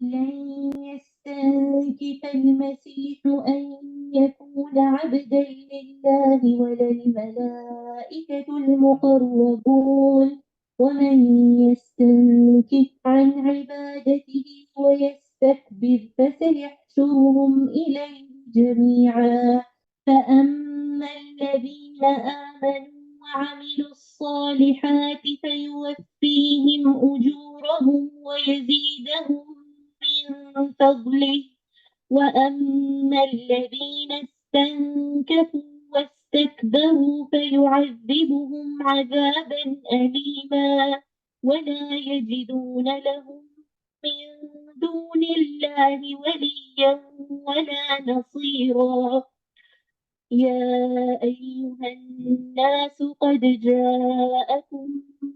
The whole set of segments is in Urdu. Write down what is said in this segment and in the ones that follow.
لن يستنكف المسيح أن يكون عبدا لله ولا الملائكة المقربون ومن يستنكف عن عبادته ويستكبر فسيحشرهم إليه جميعا فأما الذين آمنوا وعملوا الصالحات فيوفيهم أجورهم ويزيدهم من فضله وأما الذين استنكفوا واستكبروا فيعذبهم عذابا أليما ولا يجدون لهم من دون الله وليا ولا نصيرا يا أيها الناس قد جاءكم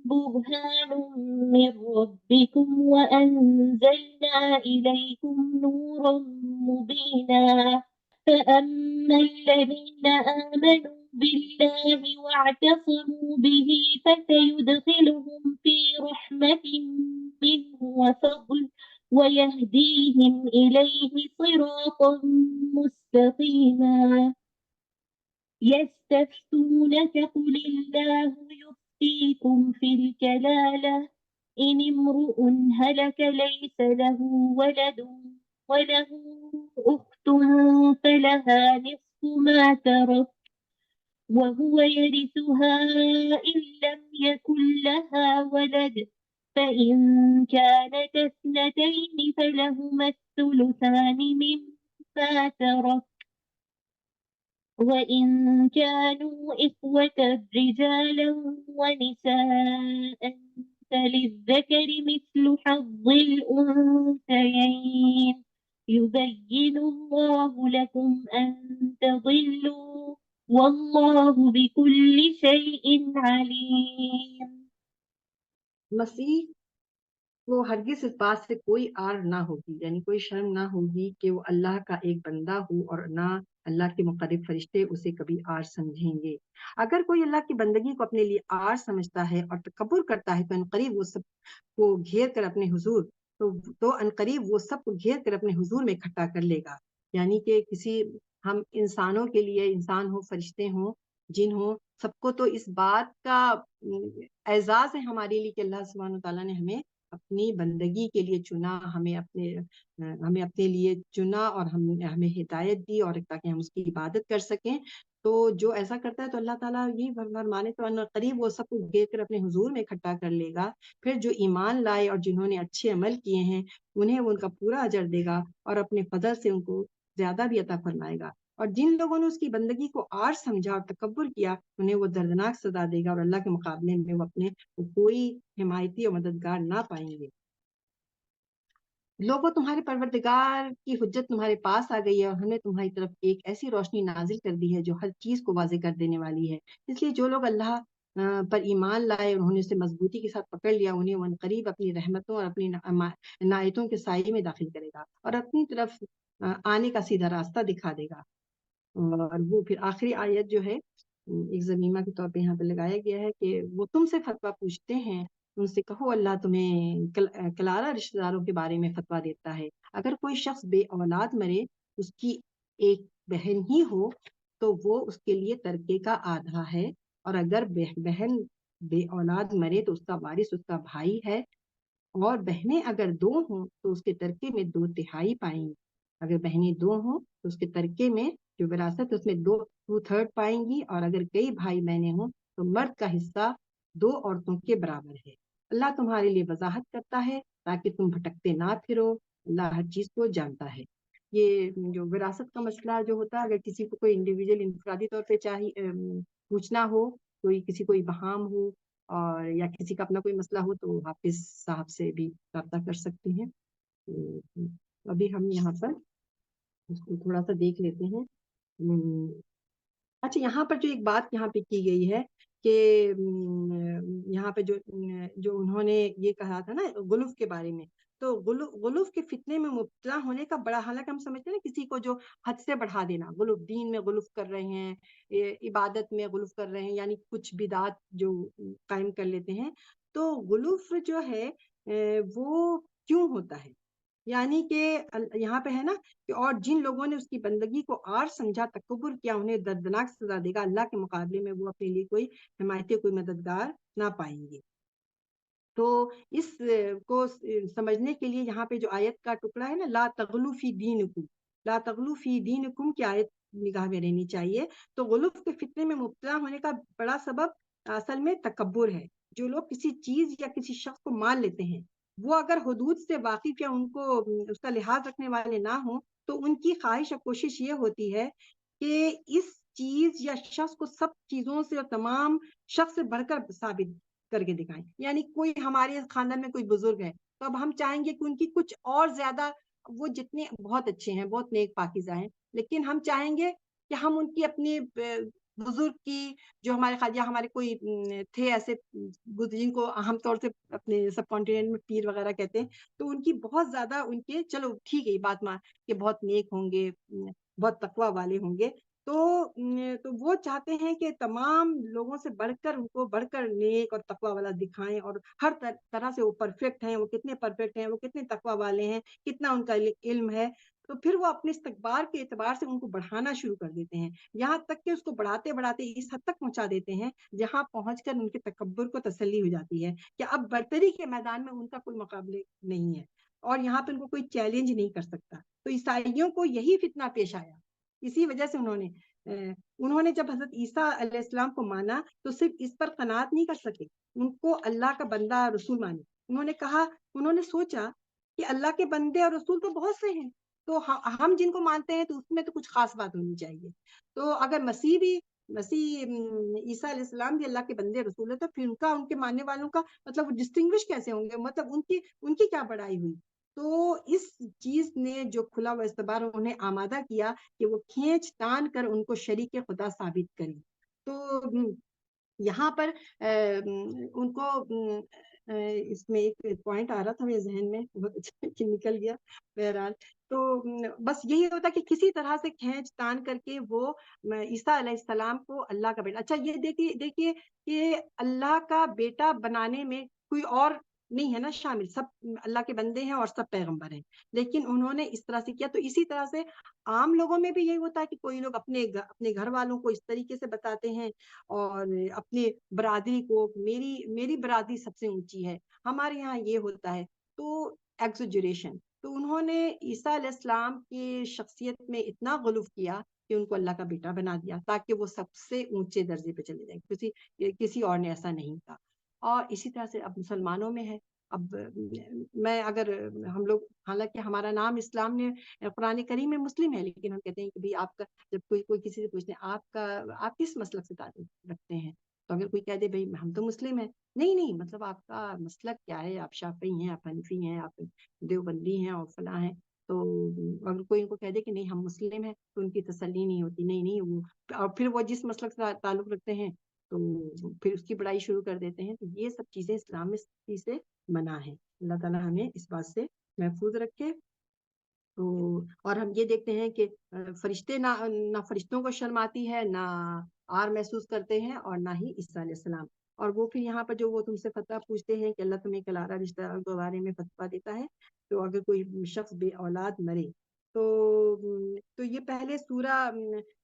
برهان من ربكم وأنزلنا إليكم نورا مبينا فأما الذين آمنوا بالله واعتصموا به فسيدخلهم في رحمة منه وفضل ويهديهم إليه صراطا مستقيما يستفتونك قل الله يفتيكم في الكلالة إن امرؤ هلك ليس له ولد وله أخت فلها نصف ما ترك وهو يرثها إن لم يكن لها ولد فإن كانت اثنتين فلهما الثلثان مما ترك وإن كانوا إخوة رجالا ونساء فللذكر مثل حظ الأنثيين يبين الله لكم أن تضلوا والله بكل شيء عليم. مسیح وہ ہرگز اس بات سے کوئی آر نہ ہوگی، یعنی کوئی شرم نہ ہوگی کہ وہ اللہ کا ایک بندہ ہو، اور نہ اللہ کے مقرب فرشتے اسے کبھی آر سمجھیں گے۔ اگر کوئی اللہ کی بندگی کو اپنے لیے آر سمجھتا ہے اور تکبر کرتا ہے تو عنقریب وہ سب کو گھیر کر اپنے حضور عنقریب وہ سب کو گھیر کر اپنے حضور میں اکٹھا کر لے گا۔ یعنی کہ ہم انسانوں کے لیے، انسان ہو، فرشتے ہوں، جن ہوں، سب کو تو اس بات کا اعزاز ہے ہمارے لیے کہ اللہ سبحانہ وتعالیٰ نے ہمیں اپنی بندگی کے لیے چنا، ہمیں اپنے لیے چنا اور ہمیں ہدایت دی، اور تاکہ ہم اس کی عبادت کر سکیں۔ تو جو ایسا کرتا ہے تو اللہ تعالیٰ یہ فرمانے تو قریب وہ سب کو گھیر کر اپنے حضور میں اکٹھا کر لے گا۔ پھر جو ایمان لائے اور جنہوں نے اچھے عمل کیے ہیں انہیں وہ ان کا پورا اجر دے گا اور اپنے فضل سے ان کو زیادہ بھی عطا فرمائے گا۔ اور جن لوگوں نے اس کی بندگی کو آر سمجھا اور تکبر کیا انہیں وہ دردناک سزا دے گا، اور اللہ کے مقابلے میں وہ اپنے کوئی حمایتی اور مددگار نہ پائیں گے۔ لوگوں، تمہارے پروردگار کی حجت تمہارے پاس آ گئی ہے، اور ہم نے تمہاری طرف ایک ایسی روشنی نازل کر دی ہے جو ہر چیز کو واضح کر دینے والی ہے۔ اس لیے جو لوگ اللہ پر ایمان لائے، انہوں نے اسے مضبوطی کے ساتھ پکڑ لیا، انہیں وہ قریب اپنی رحمتوں اور اپنی عنایتوں کے سائے میں داخل کرے گا اور اپنی طرف آنے کا سیدھا راستہ دکھا دے گا۔ اور وہ پھر آخری آیت جو ہے ایک ضمیمہ کے طور پہ یہاں پہ لگایا گیا ہے کہ وہ تم سے فتویٰ پوچھتے ہیں، ان سے کہو اللہ تمہیں کلارہ رشتہ داروں کے بارے میں فتویٰ دیتا ہے۔ اگر کوئی شخص بے اولاد مرے، اس کی ایک بہن ہی ہو تو وہ اس کے لیے ترکے کا آدھا ہے، اور اگر بہن بے اولاد مرے تو اس کا وارث اس کا بھائی ہے، اور بہنیں اگر دو ہوں تو اس کے ترکے میں 2/3 پائیں گی۔ اگر بہنیں دو ہوں تو اس کے ترکے میں جو وراثت اس میں 2/3 پائیں گی، اور اگر کئی بھائی بہنیں ہوں تو مرد کا حصہ 2 عورتوں کے برابر ہے۔ اللہ تمہارے لیے وضاحت کرتا ہے تاکہ تم بھٹکتے نہ پھرو، اللہ ہر چیز کو جانتا ہے۔ یہ جو وراثت کا مسئلہ جو ہوتا ہے، اگر کسی کو کوئی انڈیویجول انفرادی طور پہ پوچھنا ہو، کسی کو ابہام ہو اور یا کسی کا اپنا کوئی مسئلہ ہو تو حافظ صاحب سے بھی رابطہ کر سکتے ہیں۔ ابھی ہم یہاں پر اس کو تھوڑا سا دیکھ لیتے ہیں۔ اچھا، یہاں پر جو ایک بات یہاں پہ کی گئی ہے کہ یہاں پہ جو انہوں نے یہ کہا تھا نا غلف کے بارے میں، تو غلف کے فتنے میں مبتلا ہونے کا بڑا، حالانکہ ہم سمجھتے ہیں نا کسی کو جو حد سے بڑھا دینا، غلف دین میں غلف کر رہے ہیں، عبادت میں غلف کر رہے ہیں، یعنی کچھ بدعات جو قائم کر لیتے ہیں، تو غلف جو ہے وہ کیوں ہوتا ہے؟ یعنی کہ یہاں پہ ہے نا کہ اور جن لوگوں نے اس کی بندگی کو آر سمجھا، تکبر کیا، انہیں دردناک سزا دے گا، اللہ کے مقابلے میں وہ اپنے لیے کوئی حمایتی، کوئی مددگار نہ پائیں گے۔ تو اس کو سمجھنے کے لیے یہاں پہ جو آیت کا ٹکڑا ہے نا، لا تغلو فی دینکم، لا تغلو فی دینکم کی آیت نگاہ میں رہنی چاہیے۔ تو غلو کے فتنے میں مبتلا ہونے کا بڑا سبب اصل میں تکبر ہے۔ جو لوگ کسی چیز یا کسی شخص کو مان لیتے ہیں، وہ اگر حدود سے واقف یا ان کو اس کا لحاظ رکھنے والے نہ ہوں، تو ان کی خواہش اور کوشش یہ ہوتی ہے کہ اس چیز یا شخص کو سب چیزوں سے اور تمام شخص سے بڑھ کر ثابت کر کے دکھائیں۔ یعنی کوئی ہمارے خاندان میں کوئی بزرگ ہے، تو اب ہم چاہیں گے کہ ان کی کچھ اور زیادہ، وہ جتنے بہت اچھے ہیں، بہت نیک پاکیزہ ہیں، لیکن ہم چاہیں گے کہ ہم ان کی اپنی بزرگ کی، جو ہمارے خاجہ ہمارے کوئی تھے ایسے جن کو عام طور سے اپنے سب کانٹیننٹ میں پیر وغیرہ کہتے ہیں، تو ان کی بہت زیادہ، ان کے چلو ٹھیک ہے یہ بات مان کہ بہت نیک ہوں گے، بہت تقوی والے ہوں گے، تو وہ چاہتے ہیں کہ تمام لوگوں سے بڑھ کر، ان کو بڑھ کر نیک اور تقوی والا دکھائیں، اور ہر طرح سے وہ پرفیکٹ ہیں، وہ کتنے پرفیکٹ ہیں، وہ کتنے تقوی والے ہیں، کتنا ان کا علم ہے۔ تو پھر وہ اپنے استقبال کے اعتبار سے ان کو بڑھانا شروع کر دیتے ہیں، یہاں تک کہ اس کو بڑھاتے بڑھاتے اس حد تک پہنچا دیتے ہیں جہاں پہنچ کر ان کے تکبر کو تسلی ہو جاتی ہے کہ اب برتری کے میدان میں ان کا کوئی مقابلے نہیں ہے، اور یہاں پہ ان کو کوئی چیلنج نہیں کر سکتا۔ تو عیسائیوں کو یہی فتنہ پیش آیا، اسی وجہ سے انہوں نے جب حضرت عیسیٰ علیہ السلام کو مانا تو صرف اس پر قناعت نہیں کر سکے، ان کو اللہ کا بندہ رسول مانے۔ انہوں نے سوچا کہ اللہ کے بندے اور رسول تو بہت سے ہیں، تو ہم جن کو مانتے ہیں تو اس میں تو کچھ خاص بات ہونی چاہیے۔ تو اگر مسیح عیسیٰ علیہ السلام بھی اللہ کے بندے رسول ہے، تو پھر ان کے ماننے والوں کا مطلب ڈسٹنگوش کیسے ہوں گے، مطلب ان کی کیا بڑائی ہوئی۔ تو اس چیز نے جو کھلا ہوا استبار انہیں آمادہ کیا کہ وہ کھینچ تان کر ان کو شریک خدا ثابت کریں۔ تو یہاں پر ان کو اس میں ایک پوائنٹ آ رہا تھا میرے ذہن میں، بہت اچھا کہ نکل گیا، بہرحال تو بس یہی ہوتا کہ کسی طرح سے کھینچ تان کر کے وہ عیسیٰ علیہ السلام کو اللہ کا بیٹا، اچھا یہ دیکھیے کہ اللہ کا بیٹا بنانے میں کوئی اور نہیں ہے نا شامل، سب اللہ کے بندے ہیں اور سب پیغمبر ہیں، لیکن انہوں نے اس طرح سے کیا۔ تو اسی طرح سے عام لوگوں میں بھی یہی ہوتا ہے کہ کوئی لوگ اپنے گھر والوں کو اس طریقے سے بتاتے ہیں، اور اپنے برادری کو، میری برادری سب سے اونچی ہے، ہمارے یہاں یہ ہوتا ہے، تو ایگزیجریشن۔ تو انہوں نے عیسیٰ علیہ السلام کی شخصیت میں اتنا غلو کیا کہ ان کو اللہ کا بیٹا بنا دیا تاکہ وہ سب سے اونچے درجے پہ چلے جائیں، کسی اور نے ایسا نہیں کہا۔ اور اسی طرح سے اب مسلمانوں میں ہے، اب میں اگر ہم لوگ، حالانکہ ہمارا نام اسلام نے قرآن کریم میں مسلم ہے، لیکن ہم کہتے ہیں کہ آپ کا، جب کوئی کسی سے پوچھتے ہیں آپ کس مسلک سے تعلق رکھتے ہیں، تو اگر کوئی کہہ دے بھائی ہم تو مسلم ہیں، نہیں مطلب آپ کا مسلک کیا ہے، آپ شافعی ہیں، آپ حنفی ہیں، آپ دیوبندی ہیں اور فلاں ہیں، تو اگر کوئی ان کو کہہ دے کہ نہیں ہم مسلم ہیں، تو ان کی تسلی نہیں ہوتی، نہیں وہ، اور پھر وہ جس مسلک سے تعلق رکھتے ہیں تو پھر اس کی بڑائی شروع کر دیتے ہیں۔ تو یہ سب چیزیں اسلام میں چیز سے منع ہے، اللہ تعالیٰ ہمیں اس بات سے محفوظ رکھے۔ تو اور ہم یہ دیکھتے ہیں کہ فرشتے نہ فرشتوں کو شرم آتی ہے، نہ آر محسوس کرتے ہیں، اور نہ ہی عیسیٰ علیہ السلام۔ اور وہ پھر یہاں پر جو وہ تم سے فتویٰ پوچھتے ہیں کہ اللہ تمہیں کلارہ رشتہ داروں کے بارے میں فتویٰ دیتا ہے، تو اگر کوئی شخص بے اولاد مرے تو یہ پہلے سورہ،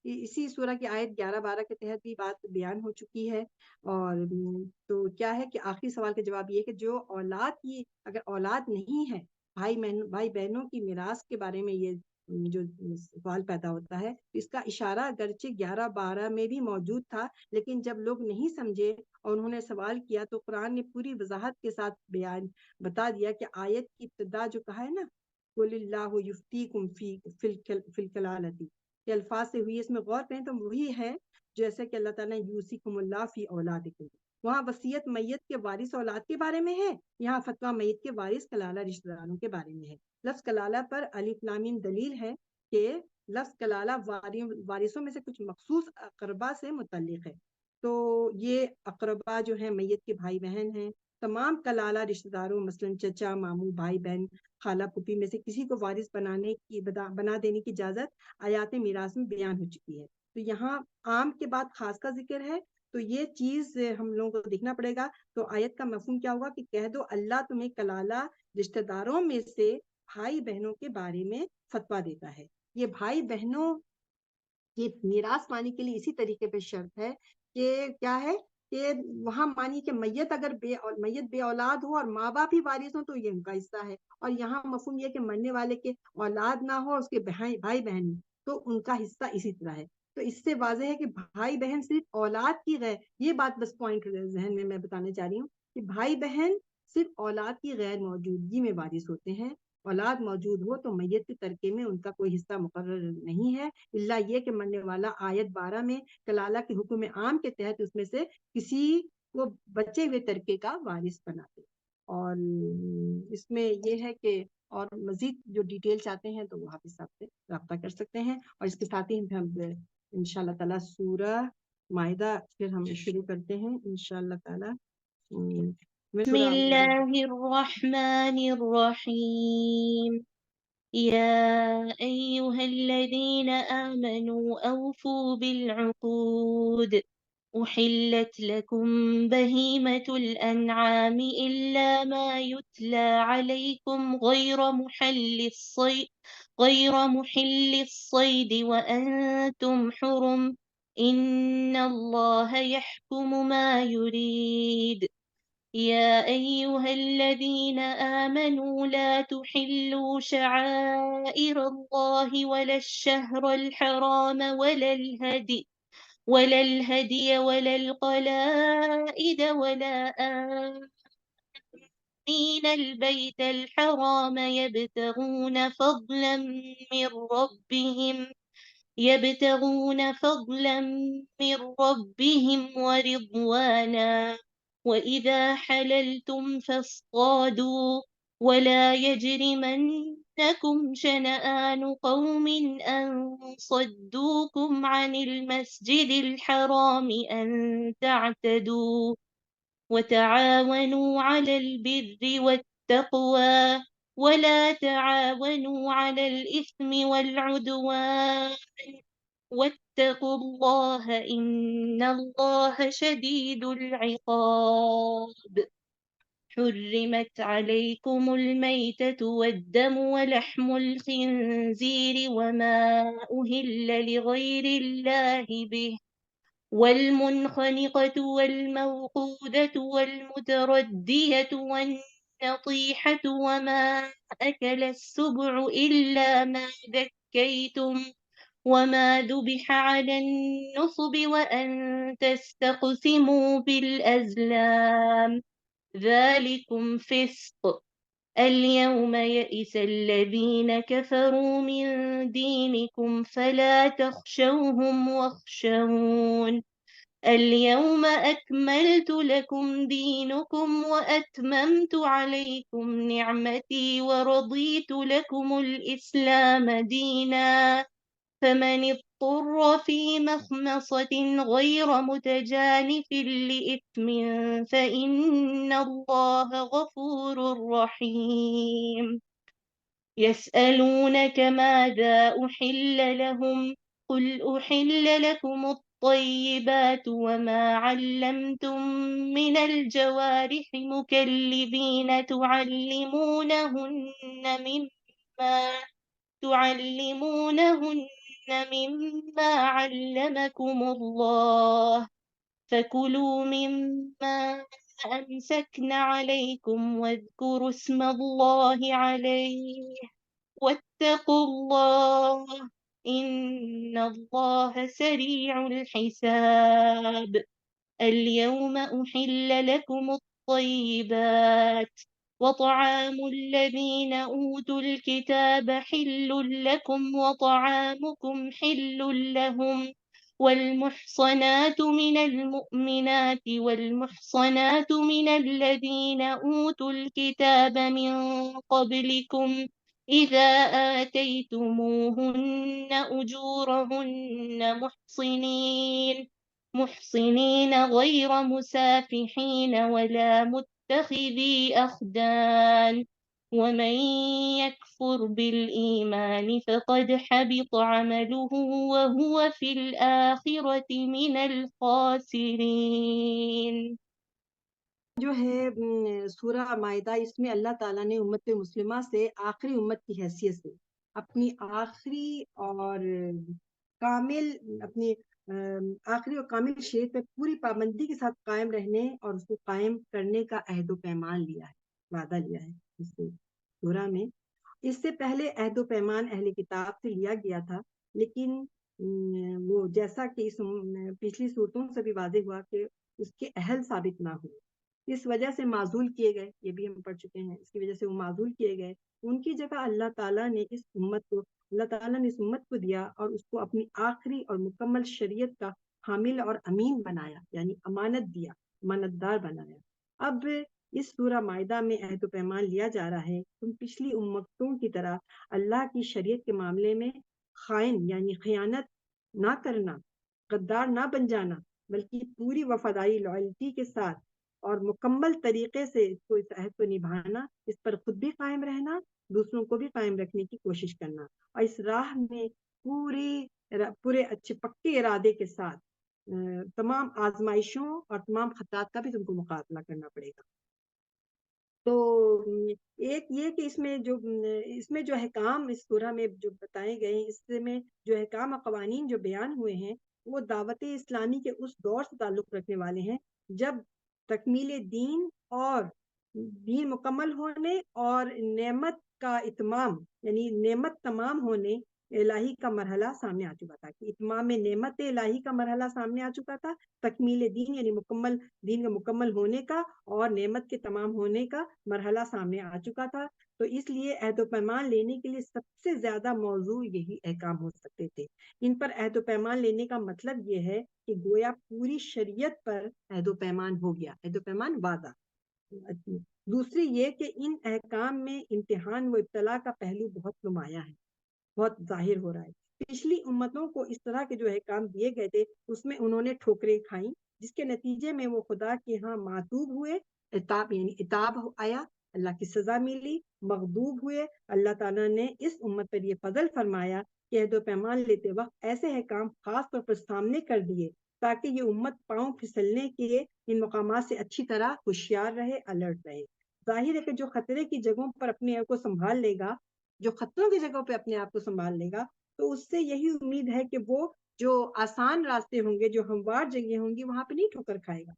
اسی سورہ کی آیت 11-12 کے تحت بھی بات بیان ہو چکی ہے۔ اور تو کیا ہے کہ آخری سوال کا جواب یہ ہے کہ جو اولاد کی، اگر اولاد نہیں ہے، بھائی بہنوں کی میراث کے بارے میں یہ جو سوال پیدا ہوتا ہے، اس کا اشارہ اگرچہ 11-12 میں بھی موجود تھا، لیکن جب لوگ نہیں سمجھے اور انہوں نے سوال کیا تو قرآن نے پوری وضاحت کے ساتھ بتا دیا کہ آیت کی ابتدا جو کہا ہے نا، قُلِ اللَّهُ يُفْتِيكُمْ فِي الْكَلَالَةِ، یہ الفاظ سے ہوئی، اس میں غور کریں تو وہی ہے جیسے کہ اللہ تعالیٰ یوصیکم اللہ فی اولادکم، وہاں وصیت میت کے وارث اولاد کے بارے میں ہے، یہاں فتویٰ میت کے وارث کلالہ رشتہ داروں کے بارے میں ہے۔ لفظ کلالہ پر الف لام میم دلیل ہے کہ لفظ کلالہ وارثوں میں سے کچھ مخصوص اقربا سے متعلق ہے۔ تو یہ اقربا جو ہیں میت کے بھائی بہن ہیں، تمام کلالہ رشتہ داروں مثلاً چچا، ماموں، بھائی بہن، خالہ پھوپھی میں سے کسی کو وارث بنا دینے کی اجازت آیات میراث میں بیان ہو چکی ہے۔ تو یہاں عام کے بعد خاص کا ذکر ہے، تو یہ چیز ہم لوگوں کو دیکھنا پڑے گا۔ تو آیت کا مفہوم کیا ہوگا کہ کہہ دو اللہ تمہیں کلالہ رشتہ داروں میں سے بھائی بہنوں کے بارے میں فتویٰ دیتا ہے۔ یہ بھائی بہنوں یہ میراث پانے کے لیے اسی طریقے پہ شرط ہے کہ کیا ہے کہ وہاں مانی کہ میت اگر میت بے اولاد ہو اور ماں باپ ہی وارث ہوں تو یہ ان کا حصہ ہے، اور یہاں مفہوم یہ کہ مرنے والے کے اولاد نہ ہو اور اس کے بھائی بہن تو ان کا حصہ اسی طرح ہے۔ تو اس سے واضح ہے کہ بھائی بہن صرف اولاد کی غیر، یہ بات بس پوائنٹ ذہن میں بتانا چاہ رہی ہوں کہ بھائی بہن صرف اولاد کی غیر موجودگی میں وارث ہوتے ہیں۔ اولاد موجود ہو تو میت کے ترکے میں ان کا کوئی حصہ مقرر نہیں ہے، اللہ یہ کہ مرنے والا آیت 12 میں کلالہ کے حکم عام کے تحت اس میں سے کسی کو بچے ہوئے ترکے کا وارث بنا دے۔ اور اس میں یہ ہے کہ اور مزید جو ڈیٹیل چاہتے ہیں تو وہ حافظ صاحب سے رابطہ کر سکتے ہیں، اور اس کے ساتھ ہی ہم انشاءاللہ تعالیٰ سورہ مائدہ پھر ہم شروع کرتے ہیں انشاءاللہ تعالیٰ۔ بسم الله الرحمن الرحيم. يا أيها الذين آمنوا أوفوا بالعقود. أحلت لكم بهيمة الأنعام إلا ما يتلى عليكم غير محل الصيد وأنتم حرم. إن الله يحكم ما يريد. يا أيها الذين آمنوا لا تحلوا شعائر الله ولا الشهر الحرام ولا الهدي ولا القلائد ولا آمين البيت الحرام يبتغون فضلا من ربهم ورضوانا. وإذا حللتم فاصطادوا ولا يجرمنكم شنآن قوم أن صدوكم عن المسجد الحرام أن تعتدوا. وتعاونوا على البر والتقوى ولا تعاونوا على الإثم والعدوان. واتقوا الله إن الله شديد العقاب. حرمت عليكم الميتة والدم ولحم الخنزير وما أهل لغير الله به والمنخنقة والموقوذة والمتردية والنطيحة وما أكل السبع إلا ما ذكيتم وما ذبح على النصب وأن تستقسموا بالأزلام ذلكم فسق. اليوم يئس الذين كفروا من دينكم فلا تخشوهم واخشون. اليوم أكملت لكم دينكم وأتممت عليكم نعمتي ورضيت لكم الإسلام دينا. فمن اضطر في مخمصة غير متجانف لإثم فإن الله غفور رحيم. يسألونك ماذا أحل لهم قل أحل لكم الطيبات وما علمتم من الجوارح مكلبين تعلمونهن مما علمكم الله. فكلوا مما أمسكن عليكم واذكروا اسم الله عليه واتقوا الله إن الله سريع الحساب. اليوم أحل لكم الطيبات وطعام الذين أوتوا الكتاب حل لكم وطعامكم حل لهم. والمحصنات من المؤمنات والمحصنات من الذين أوتوا الكتاب من قبلكم إذا آتيتموهن أجورهن محصنين غير مسافحين ولا متخذي أخدان. ومن يكفر بالإيمان فقد حبط عمله وهو في الآخرة من الخاسرين. جو ہے سورہ مائدہ، اس میں اللہ تعالیٰ نے امت مسلمہ سے آخری امت کی حیثیت سے اپنی آخری اور کامل اپنی آخری اور کامل شریعت پہ پوری پابندی کے ساتھ قائم رہنے اور اس کو قائم کرنے کا عہد و پیمان لیا ہے، وعدہ لیا ہے اس سورہ میں۔ اس سے پہلے عہد و پیمان اہل کتاب سے لیا گیا تھا، لیکن وہ جیسا کہ اس پچھلی صورتوں سے بھی واضح ہوا کہ اس کے اہل ثابت نہ ہوئے، اس وجہ سے معزول کیے گئے، یہ بھی ہم پڑھ چکے ہیں، اس کی وجہ سے وہ معزول کیے گئے۔ ان کی جگہ اللہ تعالیٰ نے اس امت کو دیا اور اس کو اپنی آخری اور مکمل شریعت کا حامل اور امین بنایا، یعنی امانت دیا، امانت دار بنایا۔ اب اس سورہ مائدہ میں عہد و پیمان لیا جا رہا ہے، تم پچھلی امتوں کی طرح اللہ کی شریعت کے معاملے میں خائن یعنی خیانت نہ کرنا، غدار نہ بن جانا، بلکہ پوری وفاداری لائلٹی کے ساتھ اور مکمل طریقے سے اس عہد کو نبھانا، اس پر خود بھی قائم رہنا، دوسروں کو بھی قائم رکھنے کی کوشش کرنا، اور اس راہ میں پورے اچھے پکے ارادے کے ساتھ تمام آزمائشوں اور تمام خطرات کا بھی تم کو مقابلہ کرنا پڑے گا۔ تو ایک یہ کہ اس میں جو احکام اس سورہ میں جو بتائے گئے ہیں، اس میں جو احکام اور قوانین جو بیان ہوئے ہیں، وہ دعوت اسلامی کے اس دور سے تعلق رکھنے والے ہیں جب تکمیل دین مکمل ہونے اور نعمت کا اتمام یعنی نعمت تمام ہونے الہی کا مرحلہ سامنے آ چکا تھا، کہ اتمام نعمت الہی کا مرحلہ سامنے آ چکا تھا، تکمیل دین یعنی دین کا مکمل ہونے کا اور نعمت کے تمام ہونے کا مرحلہ سامنے آ چکا تھا۔ تو اس لیے عہد و پیمان لینے کے لیے سب سے زیادہ موضوع یہی احکام ہو سکتے تھے۔ ان پر عہد و پیمان لینے کا مطلب یہ ہے کہ گویا پوری شریعت پر عہد و پیمان ہو گیا، عہد و پیمان وعدہ۔ دوسری یہ کہ ان احکام میں امتحان و ابتلا کا پہلو بہت نمایاں ہے، بہت ظاہر ہو رہا ہے۔ پچھلی امتوں کو اس طرح کے جو احکام دیے گئے تھے، اس میں انہوں نے ٹھوکریں کھائیں، جس کے نتیجے میں وہ خدا کے ہاں معتوب ہوئے، عتاب آیا، اللہ کی سزا ملی، مغضوب ہوئے۔ اللہ تعالیٰ نے اس امت پر یہ فضل فرمایا کہ عہد و پیمان لیتے وقت ایسے احکام خاص طور پر سامنے کر دیے تاکہ یہ امت پاؤں پھسلنے کے ان مقامات سے اچھی طرح ہوشیار رہے، الرٹ رہے۔ ظاہر ہے کہ جو خطرے کی جگہوں پر اپنے آپ کو سنبھال لے گا، جو خطروں کی جگہوں پہ اپنے آپ کو سنبھال لے گا، تو اس سے یہی امید ہے کہ وہ جو آسان راستے ہوں گے، جو ہموار جگہیں ہوں گی، وہاں پہ نہیں ٹھوکر کھائے گا۔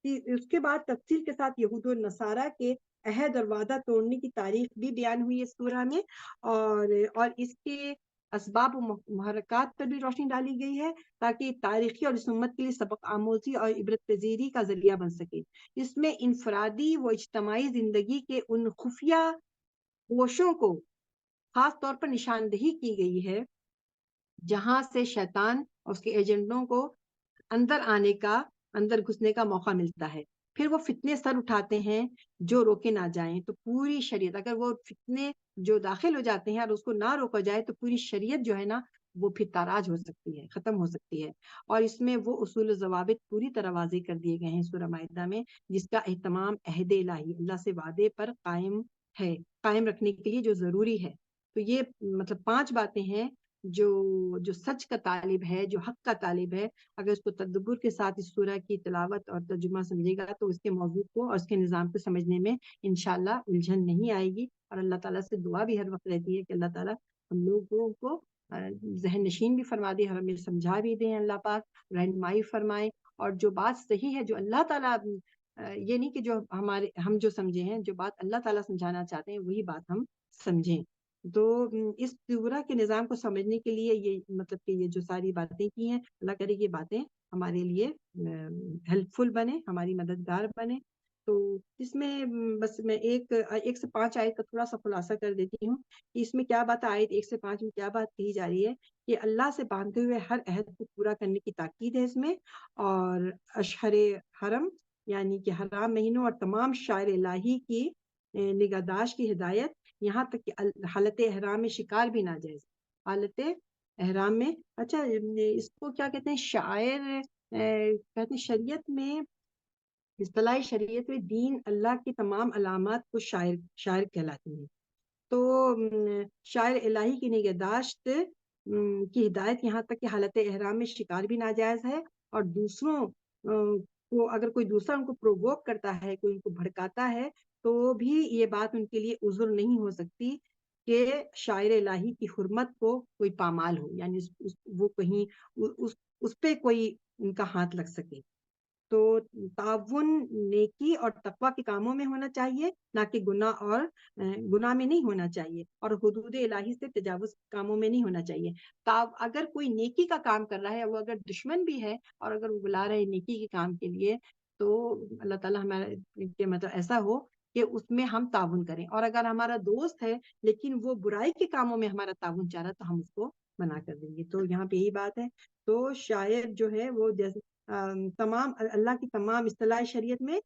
اس کے بعد تفصیل کے ساتھ یہود و نصارہ کے عہد اور وعدہ توڑنے کی تاریخ بھی بیان ہوئی اس سورہ میں، اور اس کے اسباب و محرکات پر بھی روشنی ڈالی گئی ہے تاکہ تاریخی اور اس امت کے لیے سبق آموزی اور عبرت پذیری کا ذریعہ بن سکے۔ اس میں انفرادی و اجتماعی زندگی کے ان خفیہ گوشوں کو خاص طور پر نشاندہی کی گئی ہے جہاں سے شیطان اور اس کے ایجنڈوں کو اندر گھسنے کا موقع ملتا ہے۔ پھر وہ فتنے سر اٹھاتے ہیں جو روکے نہ جائیں، تو پوری شریعت اگر وہ فتنے جو داخل ہو جاتے ہیں اور اس کو نہ روکا جائے تو پوری شریعت جو ہے نا وہ پھر تاراج ہو سکتی ہے، ختم ہو سکتی ہے۔ اور اس میں وہ اصول و ضوابط پوری طرح واضح کر دیے گئے ہیں سورہ مائدہ میں، جس کا اہتمام عہد الہی اللہ سے وعدے پر قائم رکھنے کے لیے جو ضروری ہے۔ تو یہ مطلب 5 باتیں ہیں جو سچ کا طالب ہے، جو حق کا طالب ہے، اگر اس کو تدبر کے ساتھ اس سورہ کی تلاوت اور ترجمہ سمجھے گا تو اس کے موضوع کو اور اس کے نظام کو سمجھنے میں انشاءاللہ الجھن نہیں آئے گی۔ اور اللہ تعالیٰ سے دعا بھی ہر وقت رہتی ہے کہ اللہ تعالیٰ ہم لوگوں کو ذہن نشین بھی فرما دے، ہمیں سمجھا بھی دیں، اللہ پاک رہنمائی فرمائے، اور جو بات صحیح ہے، جو اللہ تعالیٰ یہ نہیں کہ جو ہم جو سمجھے ہیں، جو بات اللہ تعالیٰ سمجھانا چاہتے ہیں وہی بات ہم سمجھیں۔ تو اس سورہ کے نظام کو سمجھنے کے لیے یہ مطلب کہ یہ جو ساری باتیں کی ہیں، اللہ کرے کہ یہ باتیں ہمارے لیے ہیلپ فل بنے، ہماری مددگار بنے۔ تو اس میں بس میں ایک سے 5 آیت کا تھوڑا سا خلاصہ کر دیتی ہوں کہ اس میں کیا بات آیت 1 سے 5 میں کیا بات کہی جا رہی ہے کہ اللہ سے باندھے ہوئے ہر عہد کو پورا کرنے کی تاکید ہے اس میں، اور اشہر حرم یعنی کہ حرام مہینوں اور تمام شعائر الہی کی نگہداشت کی ہدایت، یہاں تک کہ حالت احرام میں شکار بھی ناجائز، حالت احرام میں۔ اچھا، اس کو کیا کہتے ہیں؟ شاعر کہتے ہیں شریعت میں، اصطلاح شریعت میں دین اللہ کی تمام علامات کو شاعر کہلاتی ہیں۔ تو شاعر الہی کی نگہداشت کی ہدایت، یہاں تک کہ حالت احرام میں شکار بھی ناجائز ہے، اور دوسروں کو اگر کوئی دوسرا ان کو پرووک کرتا ہے، کوئی ان کو بھڑکاتا ہے، تو بھی یہ بات ان کے لیے عذر نہیں ہو سکتی کہ شاعر الہی کی حرمت کو کوئی پامال ہو، یعنی وہ کہیں اس پہ کوئی ان کا ہاتھ لگ سکے۔ تو تعاون نیکی اور تقوی کے کاموں میں ہونا چاہیے، نہ کہ گناہ میں نہیں ہونا چاہیے، اور حدود الہی سے تجاوز کاموں میں نہیں ہونا چاہیے۔ اگر کوئی نیکی کا کام کر رہا ہے، وہ اگر دشمن بھی ہے اور اگر وہ بلا رہے نیکی کے کام کے لیے، تو اللہ تعالیٰ ہمارے مطلب ایسا ہو کہ اس میں ہم تعاون کریں، اور اگر ہمارا دوست ہے لیکن وہ برائی کے کاموں میں ہمارا تعاون چاہ رہا تو ہم اس کو منع کر دیں گے۔ تو یہاں پہ یہی بات ہے۔ تو شاعر جو ہے وہ جیسے تمام اللہ کی تمام اصطلاح شریعت میں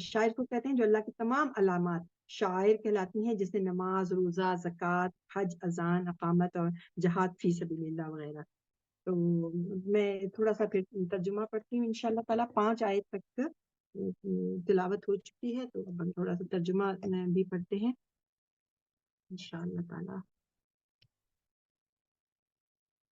شاعر کو کہتے ہیں جو اللہ کی تمام علامات شاعر کہلاتی ہیں، جیسے نماز، روزہ، زکوٰۃ، حج، اذان، اقامت اور جہاد فی سبیل اللہ وغیرہ۔ تو میں تھوڑا سا پھر ترجمہ پڑھتی ہوں انشاءاللہ تعالیٰ۔ 5 آیت تک تلاوت ہو چکی ہے، تو اب ہم تھوڑا سا ترجمہ بھی پڑھتے ہیں انشاءاللہ تعالیٰ۔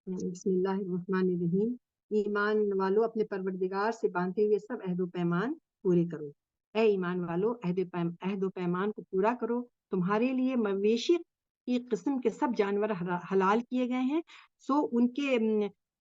بسم اللہ الرحمن الرحیم۔ ایمان والو، اپنے پروردگار سے باندھے ہوئے سب عہد و پیمان پورے کرو۔ اے ایمان والو، عہد و پیمان کو پورا کرو۔ تمہارے لیے مویشی کی قسم کے سب جانور حلال کیے گئے ہیں،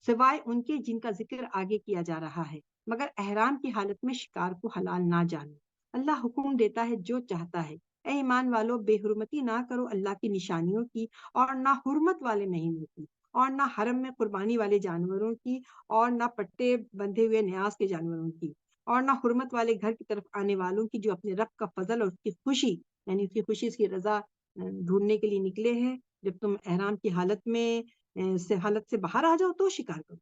سوائے ان کے جن کا ذکر آگے کیا جا رہا ہے، مگر احرام کی حالت میں شکار کو حلال نہ جانو۔ اللہ حکم دیتا ہے جو چاہتا ہے۔ اے ایمان والو، بے حرمتی نہ کرو اللہ کی نشانیوں کی، اور نہ حرمت والے مہینوں کی، اور نہ حرم میں قربانی والے جانوروں کی، اور نہ پٹے بندھے ہوئے نیاز کے جانوروں کی، اور نہ حرمت والے گھر کی طرف آنے والوں کی جو اپنے رب کا فضل اور اس کی خوشی، یعنی اس کی خوشی، اس کی رضا ڈھونڈنے کے لیے نکلے ہیں۔ جب تم احرام کی حالت سے باہر آ جاؤ تو شکار کرو۔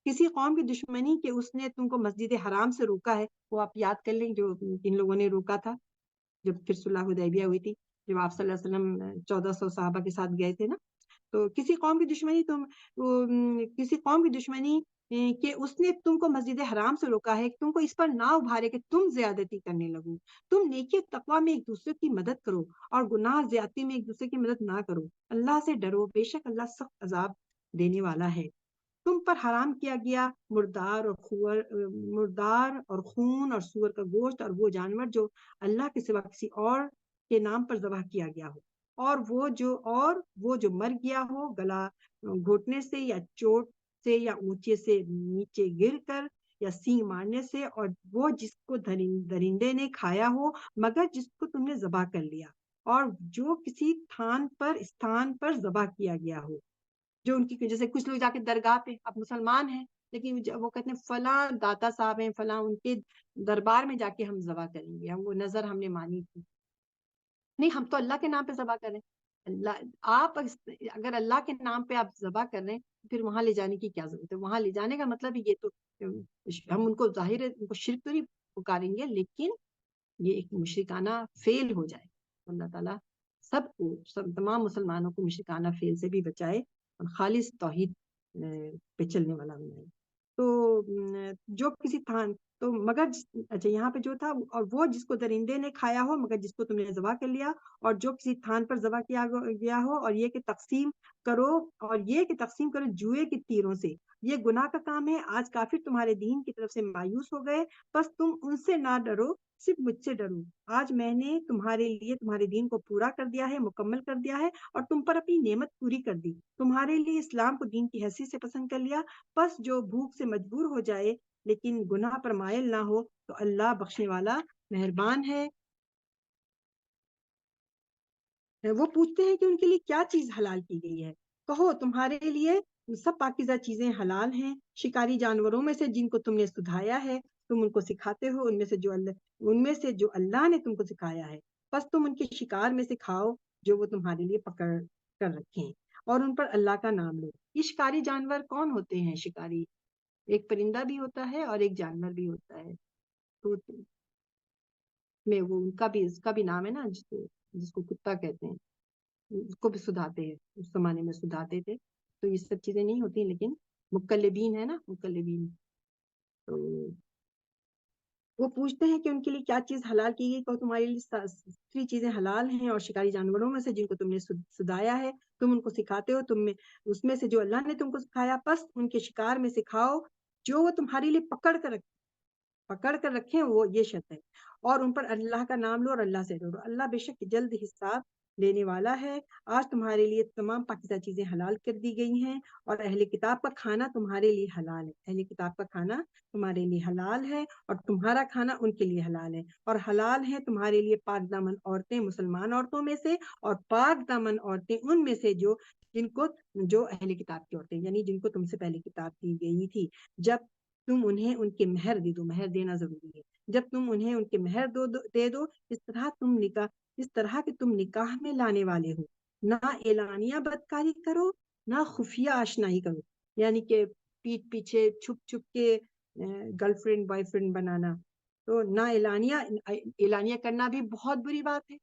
کسی قوم کی دشمنی کہ اس نے تم کو مسجد حرام سے روکا ہے، وہ آپ یاد کر لیں جو ان لوگوں نے روکا تھا جب پھر صلح حدیبیہ ہوئی تھی، جب آپ صلی اللہ علیہ وسلم 1400 صحابہ کے ساتھ گئے تھے نا۔ تو کسی قوم کی دشمنی کہ اس نے تم کو مسجد حرام سے روکا ہے، تم کو اس پر نہ ابھارے کہ تم زیادتی کرنے لگو۔ تم نیکی تقوی میں ایک دوسرے کی مدد کرو، اور گناہ زیادتی میں ایک دوسرے کی مدد نہ کرو۔ اللہ سے ڈرو، بے شک اللہ سخت عذاب دینے والا ہے۔ تم پر حرام کیا گیا مردار اور خون اور سور کا گوشت، اور وہ جانور جو اللہ کے سوا کسی اور کے نام پر ذبح کیا گیا ہو، اور وہ جو مر گیا ہو گلا گھوٹنے سے، یا چوٹ سے، یا اونچے سے نیچے گر کر، یا سینگ مارنے سے، اور وہ جس کو درندے نے کھایا ہو مگر جس کو تم نے ذبح کر لیا، اور جو کسی استھان پر ذبح کیا گیا ہو، جو ان کی، جیسے کچھ لوگ جا کے درگاہ پہ، اب مسلمان ہیں لیکن وہ کہتے ہیں فلاں داتا صاحب ہیں، فلاں ان کے دربار میں جا کے ہم ذبح کریں گے، وہ نظر ہم نے مانی تھی۔ نہیں، ہم تو اللہ کے نام پہ ذبح کریں۔ آپ اگر اللہ کے نام پہ آپ ذبح کر رہے ہیں، پھر وہاں لے جانے کی کیا ضرورت ہے؟ وہاں لے جانے کا مطلب یہ تو ہم ان کو ظاہر ہے ان کو شرک تو نہیں پکاریں گے، لیکن یہ ایک مشرکانہ فعل ہو جائے۔ اللہ تعالیٰ تمام مسلمانوں کو مشرکانہ فعل سے بھی بچائے اور خالص توحید پہ چلنے والا بنائے۔ تو جو کسی تھان تو مگر اچھا یہاں پہ جو تھا، اور وہ جس کو درندے نے کھایا ہو مگر جس کو تم نے ذبح کر لیا، اور جو کسی تھان پر ذبح کیا گیا ہو، اور یہ کہ تقسیم کرو جوئے کے تیروں سے، یہ گناہ کا کام ہے۔ آج کافر تمہارے دین کی طرف سے مایوس ہو گئے، بس تم ان سے نہ ڈرو، صرف مجھ سے ڈرو۔ آج میں نے تمہارے لیے تمہارے دین کو پورا کر دیا ہے، مکمل کر دیا ہے، اور تم پر اپنی نعمت پوری کر دی، تمہارے لیے اسلام کو دین کی حیثیت سے پسند کر لیا۔ بس جو بھوک سے مجبور ہو جائے لیکن گناہ پر مائل نہ ہو، تو اللہ بخشنے والا مہربان ہے۔ وہ پوچھتے ہیں کہ ان کے لیے کیا چیز حلال کی گئی ہے؟ کہو تمہارے لیے سب پاکیزہ چیزیں حلال ہیں، شکاری جانوروں میں سے جن کو تم نے سدھایا ہے، تم ان کو سکھاتے ہو، ان میں سے جو اللہ نے تم کو سکھایا ہے، بس تم ان کے شکار میں سے کھاؤ جو وہ تمہارے لیے پکڑ کر رکھیں، اور ان پر اللہ کا نام لو۔ یہ شکاری جانور کون ہوتے ہیں؟ شکاری ایک پرندہ بھی ہوتا ہے اور ایک جانور بھی ہوتا ہے، تو میں وہ اس کا بھی نام ہے نا، جس کو کتا کہتے ہیں، اس کو بھی سدھاتے ہیں، اس زمانے میں سدھاتے تھے۔ تو یہ سب چیزیں نہیں ہوتی، لیکن مکلبین ہے نا، مکلبین۔ تو وہ پوچھتے ہیں کہ ان کے لیے کیا چیز حلال کی گئی؟ کہ تمہارے لیے ساری چیزیں حلال ہیں، اور شکاری جانوروں میں سے جن کو تم نے سدھایا ہے، تم ان کو سکھاتے ہو، اس میں سے جو اللہ نے تم کو سکھایا، بس ان کے شکار میں سے کھاؤ جو وہ تمہارے لیے پکڑ کر رکھتے پکڑ کر رکھیں وہ یہ شرط ہے، اور ان پر اللہ کا نام لو اور اللہ سے ڈرو، اللہ بے شک جلد حساب لینے والا ہے۔ آج تمہارے لیے تمام پاکیزہ چیزیں حلال کر دی گئی ہیں، اور اہل کتاب کا کھانا تمہارے لیے حلال ہے، اہل کتاب کا کھانا تمہارے لیے حلال ہے اور تمہارا کھانا ان کے لیے حلال ہے، اور حلال ہے تمہارے لیے پاک دامن عورتیں مسلمان عورتوں میں سے، اور پاک دامن عورتیں ان میں سے جو اہل کتاب کی عورتیں، یعنی جن کو تم سے پہلے کتاب دی گئی تھی، جب تم انہیں ان کے مہر دے دو، مہر دینا ضروری ہے، جب تم انہیں ان کے مہر دے دو، اس طرح کہ تم نکاح میں لانے والے ہو، نہ اعلانیہ بدکاری کرو، نہ خفیہ آشنائی کرو، یعنی کہ پیٹ پیچھے چھپ چھپ کے گرل فرینڈ بوائے فرینڈ بنانا، تو نہ اعلانیہ کرنا بھی بہت بری بات ہے،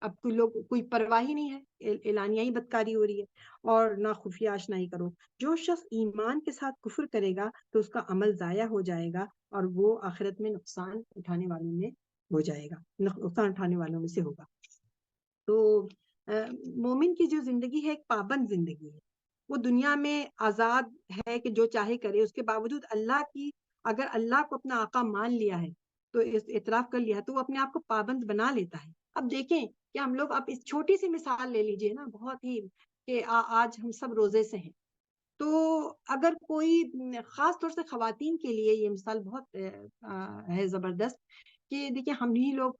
اب تو لوگ کوئی پرواہ ہی نہیں ہے، اعلانیہ ہی بدکاری ہو رہی ہے، اور نہ خفیہ آشنائی کرو، جو شخص ایمان کے ساتھ کفر کرے گا تو اس کا عمل ضائع ہو جائے گا اور وہ آخرت میں نقصان اٹھانے والوں میں ہو جائے گا، نقصان اٹھانے والوں میں سے ہوگا۔ تو مومن کی جو زندگی ہے ایک پابند زندگی ہے، وہ دنیا میں آزاد ہے کہ جو چاہے کرے، اس کے باوجود اگر اللہ کو اپنا آقا مان لیا ہے تو اعتراف کر لیا ہے تو وہ اپنے آپ کو پابند بنا لیتا ہے۔ اب دیکھیں کہ ہم لوگ، اب اس چھوٹی سی مثال لے لیجئے نا، بہت ہی، کہ آج ہم سب روزے سے ہیں، تو اگر کوئی، خاص طور سے خواتین کے لیے یہ مثال بہت ہے زبردست، کہ دیکھیں ہم ہی لوگ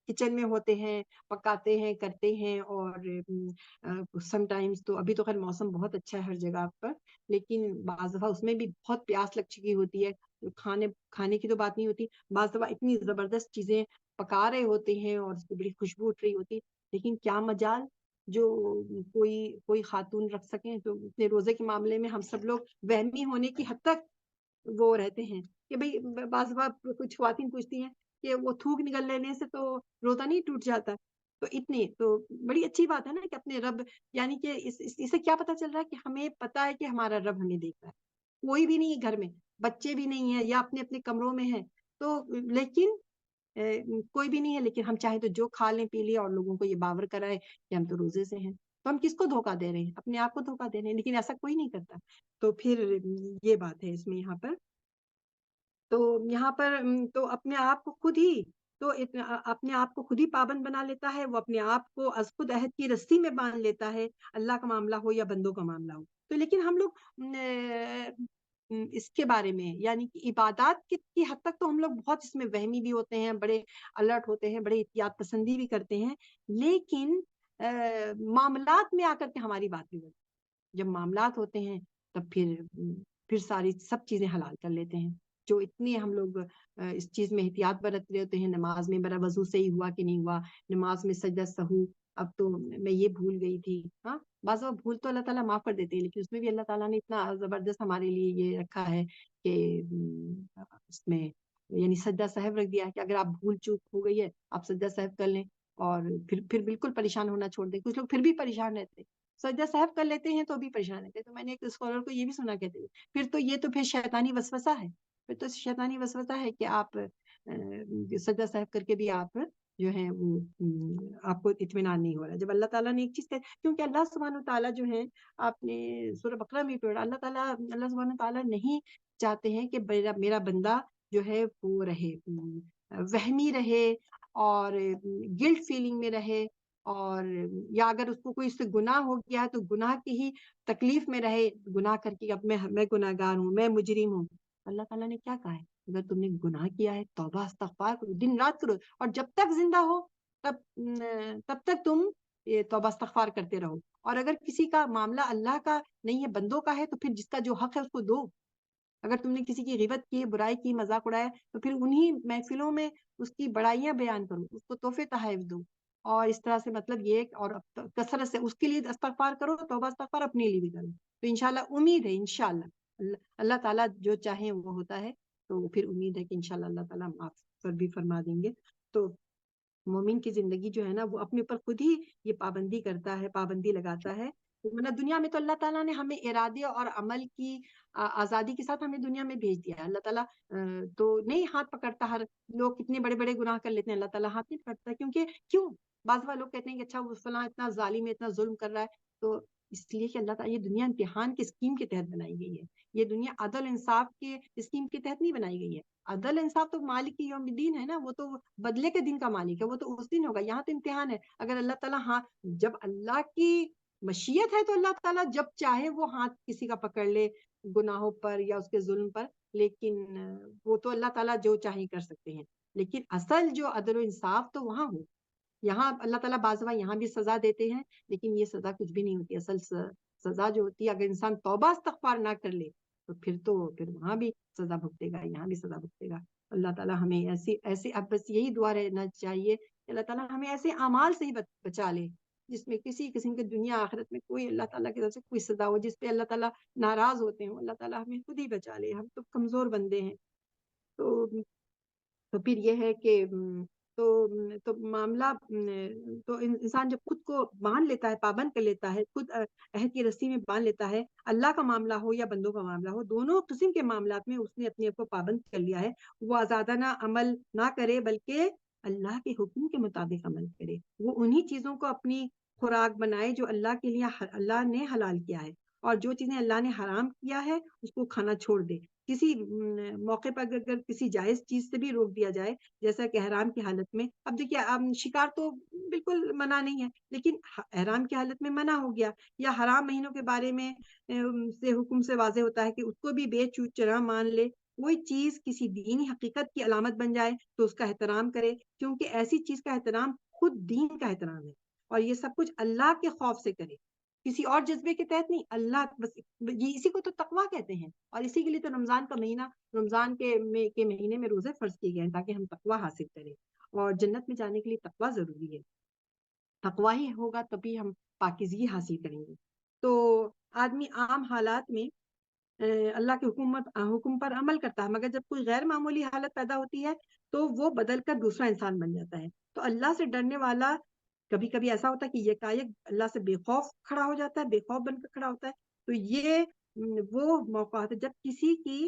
کچن میں ہوتے ہیں، پکاتے ہیں، کرتے ہیں، اور سم ٹائمز تو ابھی تو خیر موسم بہت اچھا ہے ہر جگہ پر، لیکن بعض دفعہ اس میں بھی بہت پیاس لگ چکی ہوتی ہے، کھانے کی تو بات نہیں ہوتی، بعض دفعہ اتنی زبردست چیزیں پکا رہے ہوتے ہیں اور اس کی بڑی خوشبو اٹھ رہی ہوتی، لیکن کیا مجال جو کوئی خاتون رکھ سکیں، تو اپنے روزے کے معاملے میں ہم سب لوگ وہمی ہونے کی حد تک وہ رہتے ہیں کہ بھئی بعض بات کچھ خواتین پوچھتی ہیں کہ وہ تھوک نکل لینے سے تو روزہ نہیں ٹوٹ جاتا، تو بڑی اچھی بات ہے نا کہ اپنے رب، یعنی کہ اسے کیا پتا چل رہا ہے کہ ہمیں پتا ہے کہ ہمارا رب ہمیں دیکھ رہا ہے، کوئی بھی نہیں ہے گھر میں، بچے بھی نہیں ہیں یا اپنے اپنے کمروں میں ہیں، تو لیکن کوئی بھی نہیں ہے، لیکن ہم چاہے تو جو کھا لیں پی لیں اور لوگوں کو یہ باور کرائے کہ ہم تو روزے سے ہیں، تو ہم کس کو دھوکہ دے رہے ہیں؟ اپنے آپ کو دھوکہ دے رہے ہیں، لیکن ایسا کوئی نہیں کرتا۔ تو پھر یہ بات ہے اس میں، یہاں پر تو اپنے آپ کو خود ہی پابند بنا لیتا ہے، وہ اپنے آپ کو از خود عہد کی رسی میں باندھ لیتا ہے، اللہ کا معاملہ ہو یا بندوں کا معاملہ ہو۔ تو لیکن ہم لوگ اس کے بارے میں، یعنی کہ عبادات کی حد تک تو ہم لوگ بہت اس میں وہمی بھی ہوتے ہیں، بڑے الرٹ ہوتے ہیں، بڑے احتیاط پسندی بھی کرتے ہیں، لیکن معاملات میں آ کر کے ہماری بات بھی ہوتی، جب معاملات ہوتے ہیں تب پھر ساری سب چیزیں حلال کر لیتے ہیں، جو اتنی ہم لوگ اس چیز میں احتیاط برت رہے ہوتے ہیں، نماز میں میرا وضو صحیح ہوا کہ نہیں ہوا، نماز میں سجدہ سہو، اب تو میں یہ بھول گئی تھی، ہاں بعض وقت بھول تو اللہ تعالیٰ معاف کر دیتے ہیں، لیکن اس میں بھی اللہ تعالیٰ نے اتنا زبردست ہمارے لیے یہ رکھا ہے کہ اس میں یعنی سجدہ صاحب رکھ دیا ہے کہ اگر آپ بھول چوک ہو گئی ہے آپ سجدہ صاحب کر لیں، اور پھر بالکل پریشان ہونا چھوڑ دیں۔ کچھ لوگ پھر بھی پریشان رہتے، سجدہ صاحب کر لیتے ہیں تو بھی پریشان رہتے، تو میں نے ایک اسکالر کو یہ بھی سنا کہتے ہیں پھر تو یہ تو پھر شیطانی وسوسہ ہے، پھر تو شیطانی وسوسہ ہے کہ آپ سجدہ صاحب کر کے بھی آپ جو ہے وہ آپ کو اطمینان نہیں ہو رہا، جب اللہ تعالیٰ نے ایک چیز کیونکہ اللہ سبحانہ و تعالیٰ جو ہے، آپ نے سورہ بقرہ میں پڑھا، اللہ سبحانہ و تعالیٰ نہیں چاہتے ہیں کہ میرا بندہ جو ہے وہ رہے، وہمی رہے اور گلٹ فیلنگ میں رہے، اور یا اگر اس کو کوئی اس سے گناہ ہو گیا ہے تو گناہ کی ہی تکلیف میں رہے، گناہ کر کے اب میں گناہ گار ہوں، میں مجرم ہوں۔ اللہ تعالیٰ نے کیا کہا ہے؟ اگر تم نے گناہ کیا ہے توبہ استغفار کرو، دن رات کرو، اور جب تک زندہ ہو تب تک تم یہ توبہ استغفار کرتے رہو، اور اگر کسی کا معاملہ اللہ کا نہیں ہے بندوں کا ہے تو پھر جس کا جو حق ہے اس کو دو، اگر تم نے کسی کی غیبت کی، برائی کی، مذاق اڑایا تو پھر انہی محفلوں میں اس کی بڑائیاں بیان کرو، اس کو تحفے تحائف دو، اور اس طرح سے مطلب یہ، اور کثرت سے اس کے لیے استغفار کرو، توبہ استغفار اپنے لیے بھی کرو، تو انشاءاللہ امید ہے، انشاءاللہ اللہ تعالیٰ جو چاہیں وہ ہوتا ہے، تو پھر امید ہے کہ انشاءاللہ اللہ تعالیٰ معاف پر بھی فرما دیں گے۔ تو مومن کی زندگی جو ہے نا وہ اپنے اوپر خود ہی یہ پابندی کرتا ہے، پابندی لگاتا ہے، ورنہ دنیا میں تو اللہ تعالیٰ نے ہمیں ارادے اور عمل کی آزادی کے ساتھ ہمیں دنیا میں بھیج دیا ہے، اللہ تعالیٰ تو نہیں ہاتھ پکڑتا، ہر لوگ کتنے بڑے بڑے گناہ کر لیتے ہیں، اللہ تعالیٰ ہاتھ نہیں پکڑتا، کیوں بعض لوگ کہتے ہیں کہ اچھا وہ فلاں اتنا ظالم ہے، اتنا ظلم کر رہا ہے، تو اس لیے کہ اللہ تعالیٰ یہ دنیا امتحان کی اسکیم کے تحت بنائی گئی ہے، یہ دنیا عدل انصاف کے اسکیم کے تحت نہیں بنائی گئی ہے۔ عدل انصاف تو مالک یوم الدین ہے نا، وہ تو بدلے کے دن کا مالک ہے، وہ تو اس دن ہوگا، یہاں تو امتحان ہے۔ اگر اللہ تعالیٰ جب اللہ کی مشیت ہے تو اللہ تعالیٰ جب چاہے وہ ہاتھ کسی کا پکڑ لے گناہوں پر یا اس کے ظلم پر، لیکن وہ تو اللہ تعالیٰ جو چاہے کر سکتے ہیں۔ لیکن اصل جو عدل و انصاف تو وہاں ہو، یہاں اللہ تعالیٰ بعض دفعہ یہاں بھی سزا دیتے ہیں، لیکن یہ سزا کچھ بھی نہیں ہوتی۔ اصل سزا جو ہوتی ہے، اگر انسان توبہ استغفار نہ کر لے تو پھر وہاں بھی سزا بھگتے گا، یہاں بھی سزا بھگتے گا۔ اللہ تعالیٰ ہمیں ایسے اب بس یہی دعا رہنا چاہیے کہ اللہ تعالیٰ ہمیں ایسے اعمال سے ہی بچا لے جس میں کسی قسم کے دنیا آخرت میں کوئی اللہ تعالیٰ کی طرف سے کوئی سزا ہو جس پہ اللہ تعالیٰ ناراض ہوتے ہوں۔ اللہ تعالیٰ ہمیں خود ہی بچا لے، ہم تو کمزور بندے ہیں۔ تو پھر یہ ہے کہ تو معاملہ تو انسان جب خود کو باندھ لیتا ہے، پابند کر لیتا ہے، خود عہد کی رسی میں باندھ لیتا ہے، اللہ کا معاملہ ہو یا بندوں کا معاملہ ہو، دونوں قسم کے معاملات میں اس نے اپنے آپ کو پابند کر لیا ہے۔ وہ آزادانہ عمل نہ کرے بلکہ اللہ کے حکم کے مطابق عمل کرے، وہ انہی چیزوں کو اپنی خوراک بنائے جو اللہ کے لیے اللہ نے حلال کیا ہے، اور جو چیزیں اللہ نے حرام کیا ہے اس کو کھانا چھوڑ دے۔ کسی موقع پر اگر کسی جائز چیز سے بھی روک دیا جائے، جیسا کہ احرام کی حالت میں، اب دیکھیے شکار تو بالکل منع نہیں ہے، لیکن احرام کی حالت میں منع ہو گیا، یا حرام مہینوں کے بارے میں سے حکم سے واضح ہوتا ہے کہ اس کو بھی بے چوت چرا مان لے، کوئی چیز کسی دینی حقیقت کی علامت بن جائے تو اس کا احترام کرے، کیونکہ ایسی چیز کا احترام خود دین کا احترام ہے، اور یہ سب کچھ اللہ کے خوف سے کرے، کسی اور جذبے کے تحت نہیں۔ اللہ بس یہ اسی کو تو تقویٰ کہتے ہیں، اور اسی کے لیے تو رمضان کا مہینہ، رمضان کے مہینے میں روزے فرض کیے گئے ہیں تاکہ ہم تقویٰ حاصل کریں، اور جنت میں جانے کے لیے تقویٰ ضروری ہے۔ تقویٰ ہی ہوگا تبھی ہم پاکیزگی حاصل کریں گے۔ تو آدمی عام حالات میں اللہ کے حکم پر عمل کرتا ہے، مگر جب کوئی غیر معمولی حالت پیدا ہوتی ہے تو وہ بدل کر دوسرا انسان بن جاتا ہے۔ تو اللہ سے ڈرنے والا کبھی کبھی ایسا ہوتا ہے کہ یکایک اللہ سے بے خوف کھڑا ہو جاتا ہے، بے خوف بن کر کھڑا ہوتا ہے۔ تو یہ وہ موقع ہوتا ہے جب کسی کی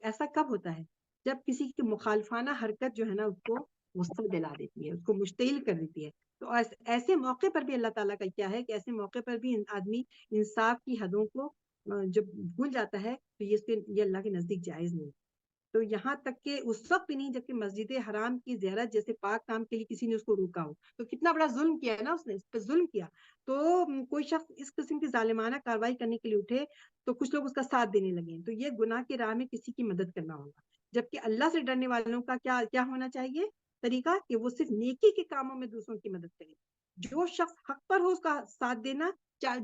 ایسا کب ہوتا ہے جب کسی کی مخالفانہ حرکت جو ہے نا اس کو غصہ دلا دیتی ہے، اس کو مشتعل کر دیتی ہے۔ تو ایسے موقع پر بھی اللہ تعالیٰ کا کیا ہے کہ ایسے موقع پر بھی آدمی انصاف کی حدوں کو جب بھول جاتا ہے تو یہ اللہ کے نزدیک جائز نہیں۔ تو یہاں تک کہ اس وقت بھی نہیں جبکہ مسجد حرام کی زیارت جیسے پاک کام کے لیے کسی نے اس کو روکا ہو، تو کتنا بڑا ظلم کیا ہے نا، اس نے اس پہ ظلم کیا۔ تو کوئی شخص اس قسم کی ظالمانہ کارروائی کرنے کے لیے اٹھے تو کچھ لوگ اس کا ساتھ دینے لگے، تو یہ گناہ کی راہ میں کسی کی مدد کرنا ہوگا۔ جبکہ اللہ سے ڈرنے والوں کا کیا ہونا چاہیے طریقہ، کہ وہ صرف نیکی کے کاموں میں دوسروں کی مدد کرے۔ جو شخص حق پر ہو اس کا ساتھ دینا،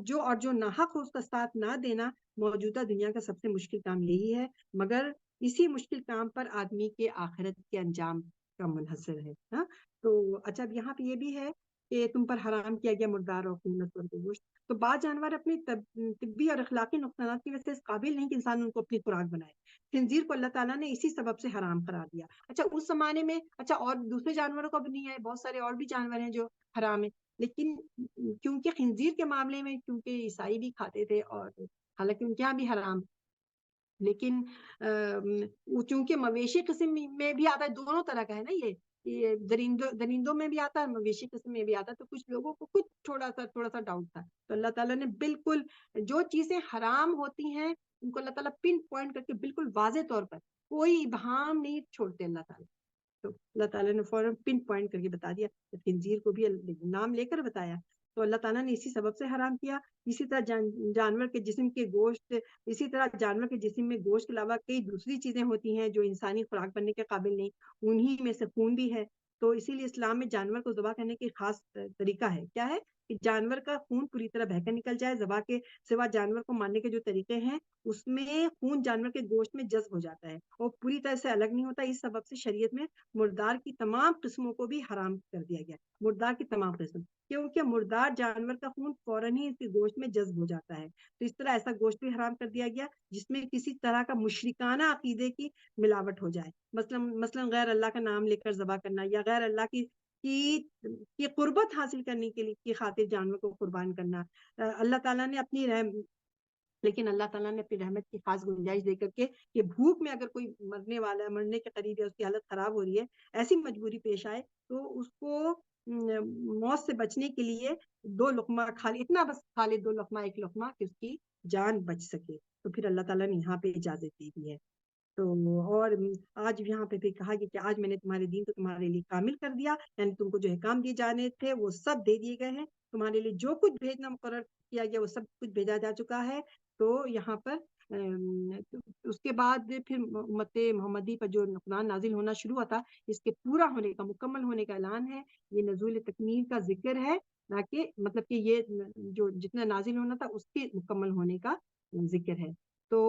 جو ناحق ہو اس کا ساتھ نہ دینا، موجودہ دنیا کا سب سے مشکل کام یہی ہے، مگر اسی مشکل کام پر آدمی کے آخرت کے انجام کا منحصر ہے۔ ہاں، تو اچھا اب یہاں پہ یہ بھی ہے کہ تم پر حرام کیا گیا مردار اور خون نسل کے گوشت۔ تو بعض جانور اپنی طبی اور اخلاقی نقصانات کی وجہ سے اس قابل نہیں کہ انسان ان کو اپنی خوراک بنائے۔ خنزیر کو اللہ تعالیٰ نے اسی سبب سے حرام قرار دیا۔ اچھا اس زمانے میں اور دوسرے جانوروں کو بھی نہیں ہے، بہت سارے اور بھی جانور ہیں جو حرام ہیں، لیکن کیونکہ خنزیر کے معاملے میں کیونکہ عیسائی بھی کھاتے تھے، اور حالانکہ ان کے یہاں بھی حرام، لیکن چونکہ مویشی قسم میں بھی آتا ہے، دونوں طرح کا ہے نا، یہ درندوں میں بھی آتا ہے، مویشی قسم میں بھی آتا ہے، تو کچھ لوگوں کو کچھ تھوڑا سا ڈاؤٹ تھا۔ تو اللہ تعالیٰ نے بالکل جو چیزیں حرام ہوتی ہیں ان کو اللہ تعالیٰ پن پوائنٹ کر کے بالکل واضح طور پر کوئی ابہام نہیں چھوڑتے اللہ تعالیٰ۔ تو اللہ تعالیٰ نے فوراً پن پوائنٹ کر کے بتا دیا، خنزیر کو بھی نام لے کر بتایا۔ تو اللہ تعالیٰ نے اسی سبب سے حرام کیا۔ اسی طرح جانور کے جسم کے گوشت، اسی طرح جانور کے جسم میں گوشت کے علاوہ کئی دوسری چیزیں ہوتی ہیں جو انسانی خوراک بننے کے قابل نہیں، انہی میں سے خون بھی ہے۔ تو اسی لیے اسلام میں جانور کو ذبح کرنے کی خاص طریقہ ہے، کیا ہے کہ جانور کا خون پوری طرح بہہ کر نکل جائے۔ ذبح کے سوا جانور کو مارنے کے جو طریقے ہیں اس میں خون جانور کے گوشت میں جذب ہو جاتا ہے اور پوری طرح سے الگ نہیں ہوتا۔ اس سبب سے شریعت میں مردار کی تمام قسموں کو بھی حرام کر دیا گیا، مردار کی تمام قسم، کیونکہ مردار جانور کا خون فوراً ہی اس کے گوشت میں جذب ہو جاتا ہے۔ تو اس طرح ایسا گوشت بھی حرام کر دیا گیا جس میں کسی طرح کا مشرکانہ عقیدے کی ملاوٹ ہو جائے، مثلا غیر اللہ کا نام لے کر ذبح کرنا، یا غیر اللہ کی قربت حاصل کرنے کے لیے کی خاطر جانور کو قربان کرنا۔ اللہ تعالیٰ نے لیکن اللہ تعالیٰ نے اپنی رحمت کی خاص گنجائش دے کر کے کہ بھوک میں اگر کوئی مرنے والا ہے، مرنے کے قریب ہے، اس کی حالت خراب ہو رہی ہے، ایسی مجبوری پیش آئے تو اس کو موت سے بچنے کے لیے 2 لقمہ کھا لے، اتنا بس کھا لے 2 لقمہ 1 لقمہ کہ اس کی جان بچ سکے، تو پھر اللہ تعالیٰ نے یہاں پہ اجازت دے دی ہے۔ تو اور آج یہاں پہ پھر کہا کہ آج میں نے تمہارے دین کو تمہارے لیے کامل کر دیا، یعنی تم کو جو احکام دیے جانے تھے وہ سب دے دیے گئے ہیں، تمہارے لیے جو کچھ بھیجنا مقرر کیا گیا وہ سب کچھ بھیجا جا چکا ہے۔ تو یہاں پر اس کے بعد پھر امت محمدی پر جو قرآن نازل ہونا شروع ہوا تھا، اس کے پورا ہونے کا، مکمل ہونے کا اعلان ہے، یہ نزول تکمیل کا ذکر ہے، نہ کہ مطلب کہ یہ جو جتنا نازل ہونا تھا اس کے مکمل ہونے کا ذکر ہے۔ تو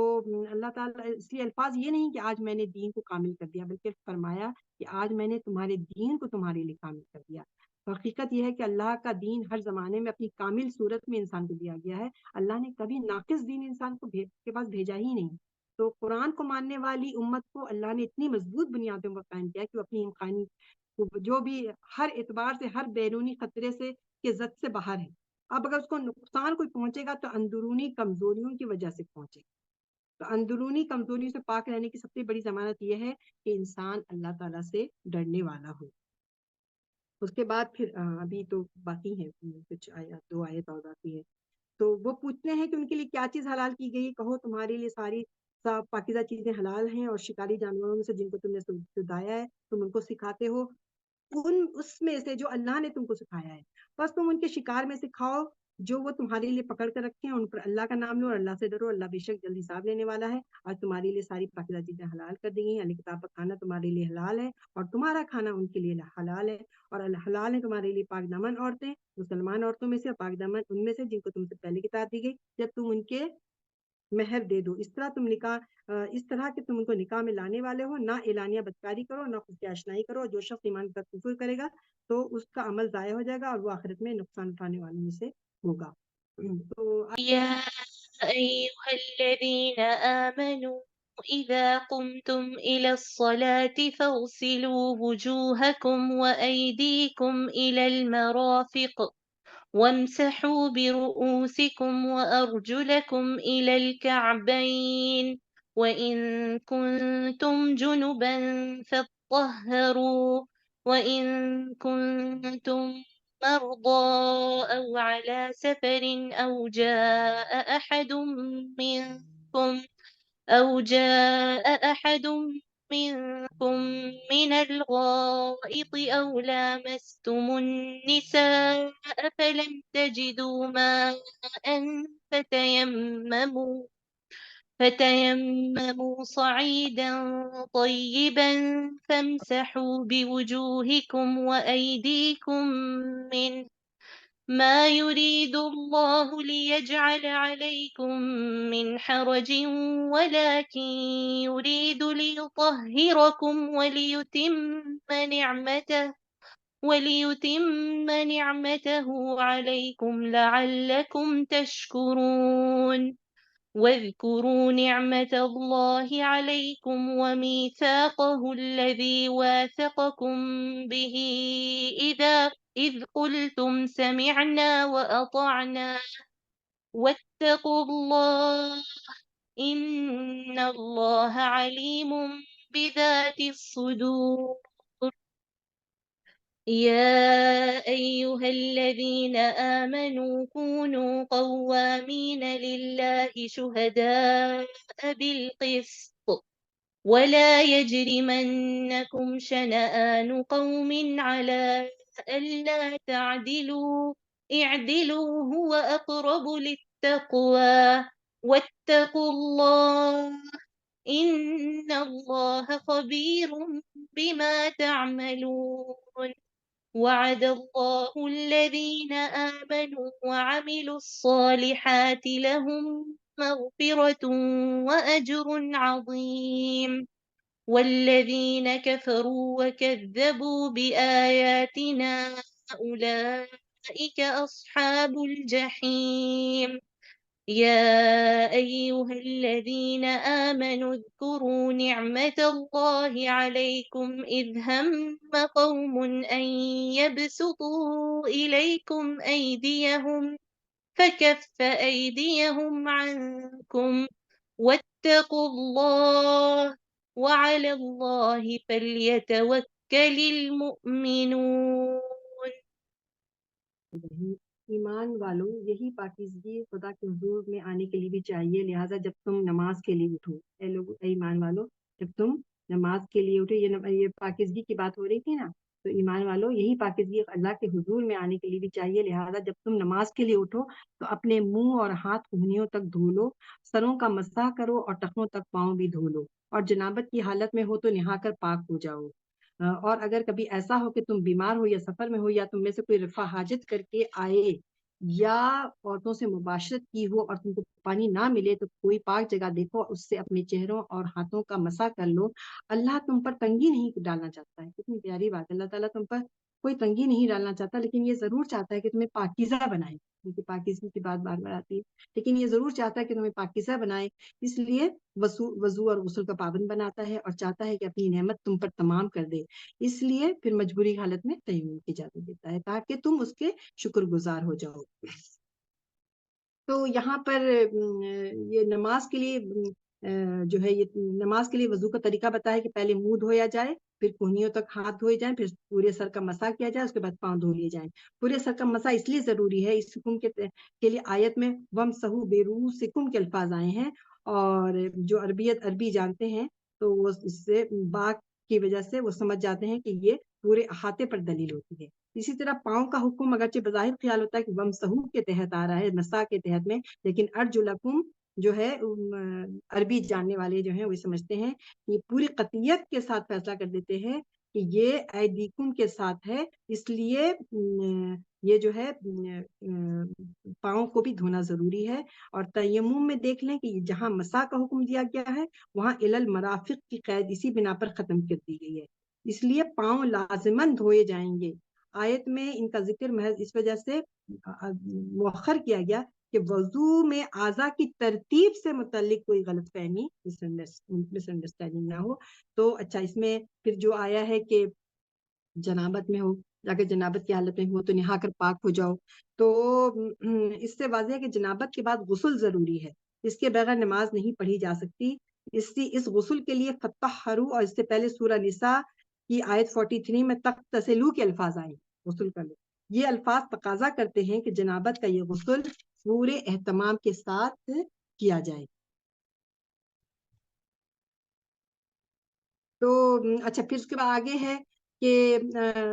اللہ تعالیٰ اس لیے الفاظ یہ نہیں کہ آج میں نے دین کو کامل کر دیا، بلکہ فرمایا کہ آج میں نے تمہارے دین کو تمہارے لیے کامل کر دیا۔ تو حقیقت یہ ہے کہ اللہ کا دین ہر زمانے میں اپنی کامل صورت میں انسان کو دیا گیا ہے، اللہ نے کبھی ناقص دین انسان کو کے پاس بھیجا ہی نہیں۔ تو قرآن کو ماننے والی امت کو اللہ نے اتنی مضبوط بنیادوں پر قائم کیا کہ وہ اپنی امکانی جو بھی ہر اعتبار سے، ہر بیرونی خطرے سے کے زد سے باہر ہے۔ اب اگر اس کو نقصان کوئی پہنچے گا تو اندرونی کمزوریوں کی وجہ سے پہنچے گا۔ تو اندرونی کمزوری سے پاک رہنے کی سب سے بڑی ضمانت یہ ہے کہ انسان اللہ تعالیٰ سے ڈرنے والا ہو۔ اس کے بعد پھر ابھی تو باقی ہے کچھ آیات، 2 آیت اور باقی ہے۔ تو وہ پوچھتے ہیں کہ ان کے لیے کیا چیز حلال کی گئی، کہو تمہارے لیے ساری صاف پاکیزہ چیزیں حلال ہیں، اور شکاری جانوروں میں سے جن کو تم نے سدایا ہے تم ان کو سکھاتے ہو اس میں سے جو اللہ نے تم کو سکھایا ہے، بس تم ان کے شکار میں سے کھاؤ جو وہ تمہارے لیے پکڑ کر رکھے ہیں، ان پر اللہ کا نام لو اور اللہ سے ڈرو، اللہ بے شک جلد حساب لینے والا ہے۔ اور تمہارے لیے ساری پاکیزہ چیزیں حلال کر دی گئی ہیں، یعنی کتاب کا کھانا تمہارے لیے حلال ہے اور تمہارا کھانا ان کے لیے حلال ہے، اور حلال ہے تمہارے لیے پاک دامن عورتیں، مسلمان عورتوں میں سے، اور پاک دامن ان میں سے جن کو تم سے پہلے کتاب دی گئی، جب تم ان کے مہر دے دو، اس طرح اس طرح کہ تم ان کو نکاح میں لانے والے ہو، نہ اعلانیہ بدکاری کرو، نہ خود کی آشنائی کرو۔ جو شخص ایمان پر کفر کرے گا تو اس کا عمل ضائع ہو جائے گا اور وہ آخرت میں نقصان اٹھانے والوں میں سے ہوگا۔ تو يا أيها الذين آمنوا إذا قمتم إلى الصلاة فاغسلوا وجوهكم وأيديكم إلى المرافق وامسحوا برؤوسكم وأرجلكم إلى الكعبين وإن كنتم جنبا فاطهروا وإن كنتم مرضى أو على سفر منكم أو جاء أحد منكم من الغائط أو لامستم النساء فلم تجدوا ماء فتيمموا صعيدا طيبا فامسحوا بوجوهكم وأيديكم منه ما يريد الله ليجعل عليكم من حرج ولكن يريد ليطهركم وليتم نعمته عليكم لعلكم تشكرون واذكروا نعمة الله عليكم وميثاقه الذي واثقكم به إذ قلتم سمعنا وأطعنا واتقوا الله إن الله عليم بذات الصدور يا أيها الذين آمنوا كونوا قوامين لله شهداء بالقسط ولا يجرمنكم شنآن قوم على ألا تعدلوا اعدلوا هو أقرب للتقوى واتقوا الله إن الله خبير بما تعملون وعد الله الذين آمنوا وعملوا الصالحات لهم مغفرة وأجر عظيم والذين كفروا وكذبوا بآياتنا أولئك أصحاب الجحيم يا أيها الذين آمنوا اذكروا نعمة الله عليكم إذ هم قوم أن يبسطوا إليكم أيديهم فكف أيديهم عنكم واتقوا الله وعلى الله فليتوكل المؤمنون الرحیم۔ ایمان والو، یہی پاکیزگی خدا کے حضور میں آنے کے لیے بھی چاہیے، لہٰذا جب تم نماز کے لیے اٹھو، اے لوگ، اے ایمان والو، جب تم نماز کے لیے اٹھو، یہ پاکیزگی کی بات ہو رہی تھی نا، تو ایمان والو یہی پاکیزگی اللہ کے حضور میں آنے کے لیے بھی چاہیے، لہٰذا جب تم نماز کے لیے اٹھو تو اپنے منہ اور ہاتھ انگلیوں تک دھو لو، سروں کا مسح کرو اور ٹخنوں تک پاؤں بھی دھو لو، اور جنابت کی حالت میں ہو تو نہا کر پاک ہو جاؤ۔ اور اگر کبھی ایسا ہو کہ تم بیمار ہو یا سفر میں ہو، یا تم میں سے کوئی رفع حاجت کر کے آئے، یا عورتوں سے مباشرت کی ہو اور تم کو پانی نہ ملے، تو کوئی پاک جگہ دیکھو، اس سے اپنے چہروں اور ہاتھوں کا مسح کر لو۔ اللہ تم پر تنگی نہیں ڈالنا چاہتا ہے، کتنی پیاری بات ہے، اللہ تعالیٰ تم پر کوئی تنگی نہیں ڈالنا چاہتا، لیکن یہ ضرور چاہتا ہے کہ تمہیں پاکیزہ بنائے، کیونکہ پاکیزگی کی بات بار بار آتی ہے، لیکن یہ ضرور چاہتا ہے کہ تمہیں پاکیزہ بنائے، اس لیے وضو اور غسل کا پابند بناتا ہے، اور چاہتا ہے کہ اپنی نعمت تم پر تمام کر دے، اس لیے پھر مجبوری حالت میں تیمم کی اجازت دیتا ہے تاکہ تم اس کے شکر گزار ہو جاؤ۔ تو یہاں پر یہ نماز کے لیے جو ہے، یہ نماز کے لیے وضو کا طریقہ بتایا کہ پہلے منہ دھویا جائے، پھر کہنیوں تک ہاتھ دھوئے جائیں، پھر پورے سر کا مسح کیا جائے، اس کے بعد پاؤں دھو لیے جائیں۔ پورے سر کا مسح اس لیے ضروری ہے، اس حکم کے لیے آیت میں وَامْسَحُوا بِرُؤُوسِکُم کے الفاظ آئے ہیں، اور جو عربی جانتے ہیں تو وہ اس سے باک کی وجہ سے وہ سمجھ جاتے ہیں کہ یہ پورے احاطے پر دلیل ہوتی ہے۔ اسی طرح پاؤں کا حکم اگرچہ بظاہر خیال ہوتا ہے کہ وَامْسَحُوا کے تحت آ رہا ہے، مسح کے تحت میں، لیکن ارجلکم جو ہے عربی جاننے والے جو ہیں وہ سمجھتے ہیں، یہ پوری قطعیت کے ساتھ فیصلہ کر دیتے ہیں کہ یہ ایدیکم کے ساتھ ہے، اس لیے یہ جو ہے پاؤں کو بھی دھونا ضروری ہے۔ اور تیمم میں دیکھ لیں کہ جہاں مسح کا حکم دیا گیا ہے وہاں المرافق کی قید اسی بنا پر ختم کر دی گئی ہے، اس لیے پاؤں لازماً دھوئے جائیں گے۔ آیت میں ان کا ذکر محض اس وجہ سے مؤخر کیا گیا کہ وضو میں اعضاء کی ترتیب سے متعلق کوئی غلط فہمی، مس انڈرسٹینڈنگ نہ ہو۔ تو اچھا، اس میں پھر جو آیا ہے کہ جنابت میں ہو، اگر جنابت کی حالت میں ہو تو نہا کر پاک ہو جاؤ، تو اس سے واضح ہے کہ جنابت کے بعد غسل ضروری ہے، اس کے بغیر نماز نہیں پڑھی جا سکتی۔ اس غسل کے لیے فَطَّہَّرُوا، اور اس سے پہلے سورہ نساء کی آیت 43 میں تغتسلوا کے الفاظ آئے، غسل کا لو، یہ الفاظ تقاضا کرتے ہیں کہ جنابت کا یہ غسل پورے اہتمام کے ساتھ کیا جائے۔ تو اچھا، پھر اس کے بعد آگے ہے کہ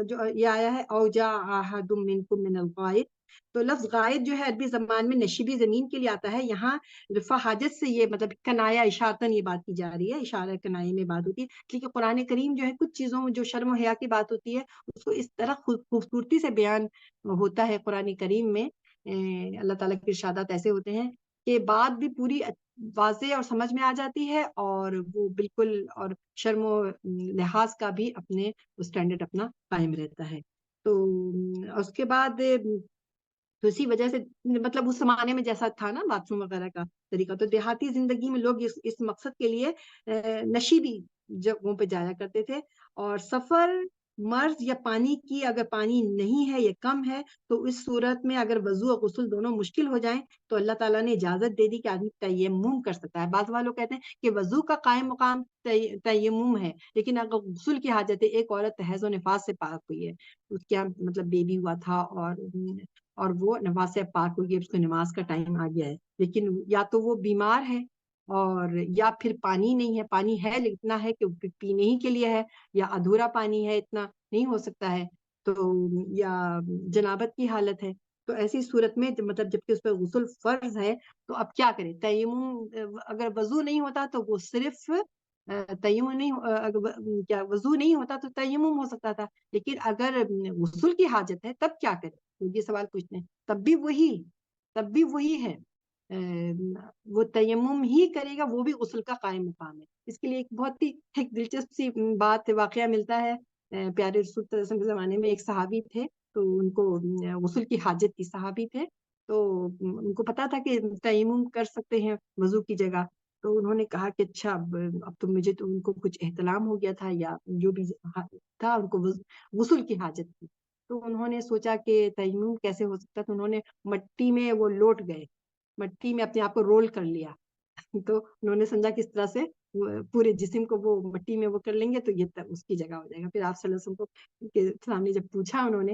جو یہ آیا ہے اوجا احد منکم من الغائط، تو لفظ غائط جو ہے عربی زبان میں نشیبی زمین کے لیے آتا ہے، یہاں رفع حاجت سے یہ مطلب کنایا اشارتاً یہ بات کی جا رہی ہے، اشارہ کنائے میں بات ہوتی ہے، کیونکہ قرآن کریم جو ہے کچھ چیزوں میں جو شرم و حیا کی بات ہوتی ہے اس کو اس طرح خوبصورتی سے بیان ہوتا ہے قرآن کریم میں، اللہ تعالیٰ کے ارشادات ایسے ہوتے ہیں کہ بات بھی پوری واضح اور سمجھ میں آ جاتی ہے، اور وہ بالکل، اور شرم و لحاظ کا بھی اپنے اسٹینڈرڈ اپنا قائم رہتا ہے۔ تو اس کے بعد تو اسی وجہ سے مطلب اس زمانے میں جیسا تھا نا باتھ روم وغیرہ کا طریقہ، تو دیہاتی زندگی میں لوگ اس مقصد کے لیے نشیبی جگہوں پہ جایا کرتے تھے، اور سفر، مرض یا پانی کی اگر پانی نہیں ہے یا کم ہے تو اس صورت میں اگر وضو اور غسل دونوں مشکل ہو جائیں تو اللہ تعالیٰ نے اجازت دے دی کہ آدمی تیمم کر سکتا ہے۔ بعض والوں کہتے ہیں کہ وضو کا قائم مقام تیمم ہے، لیکن اگر غسل کی حاجت ہے، ایک عورت حیض و نفاس سے پاک ہوئی ہے، اس کا مطلب بیبی ہوا تھا اور وہ نماز سے پاک ہوئی ہے، اس کو نماز کا ٹائم آ گیا ہے، لیکن یا تو وہ بیمار ہے اور یا پھر پانی نہیں ہے، پانی ہے لیکن اتنا ہے کہ پینے ہی کے لیے ہے، یا ادھورا پانی ہے، اتنا نہیں ہو سکتا ہے، تو یا جنابت کی حالت ہے، تو ایسی صورت میں مطلب جبکہ اس پہ غسل فرض ہے تو اب کیا کرے؟ تیمم، اگر وضو نہیں ہوتا تو وہ صرف تیمم نہیں، کیا وضو نہیں ہوتا تو تیمم ہو سکتا تھا، لیکن اگر غسل کی حاجت ہے تب کیا کرے؟ یہ سوال پوچھتے ہیں، تب بھی وہی ہے، وہ تیمم ہی کرے گا، وہ بھی غسل کا قائم مقام ہے۔ اس کے لیے ایک بہت ہی ایک دلچسپ سی بات واقعہ ملتا ہے، پیارے رسول صلی اللہ علیہ وسلم کے زمانے میں ایک صحابی تھے، تو ان کو غسل کی حاجت کی، صحابی تھے، تو ان کو پتا تھا کہ تیمم کر سکتے ہیں وضو کی جگہ، تو انہوں نے کہا کہ اچھا اب تو مجھے تو ان کو کچھ احتلام ہو گیا تھا یا جو بھی تھا، ان کو غسل کی حاجت تھی، تو انہوں نے سوچا کہ تیمم کیسے ہو سکتا، تو انہوں نے مٹی میں وہ لوٹ گئے، مٹی میں اپنے آپ کو رول کر لیا، تو انہوں نے سمجھا کس طرح سے پورے جسم کو وہ مٹی میں وہ کر لیں گے تو یہ اس کی جگہ ہو جائے گا۔ پھر آپ صلی اللہ علیہ وسلم کو کے سامنے جب پوچھا انہوں نے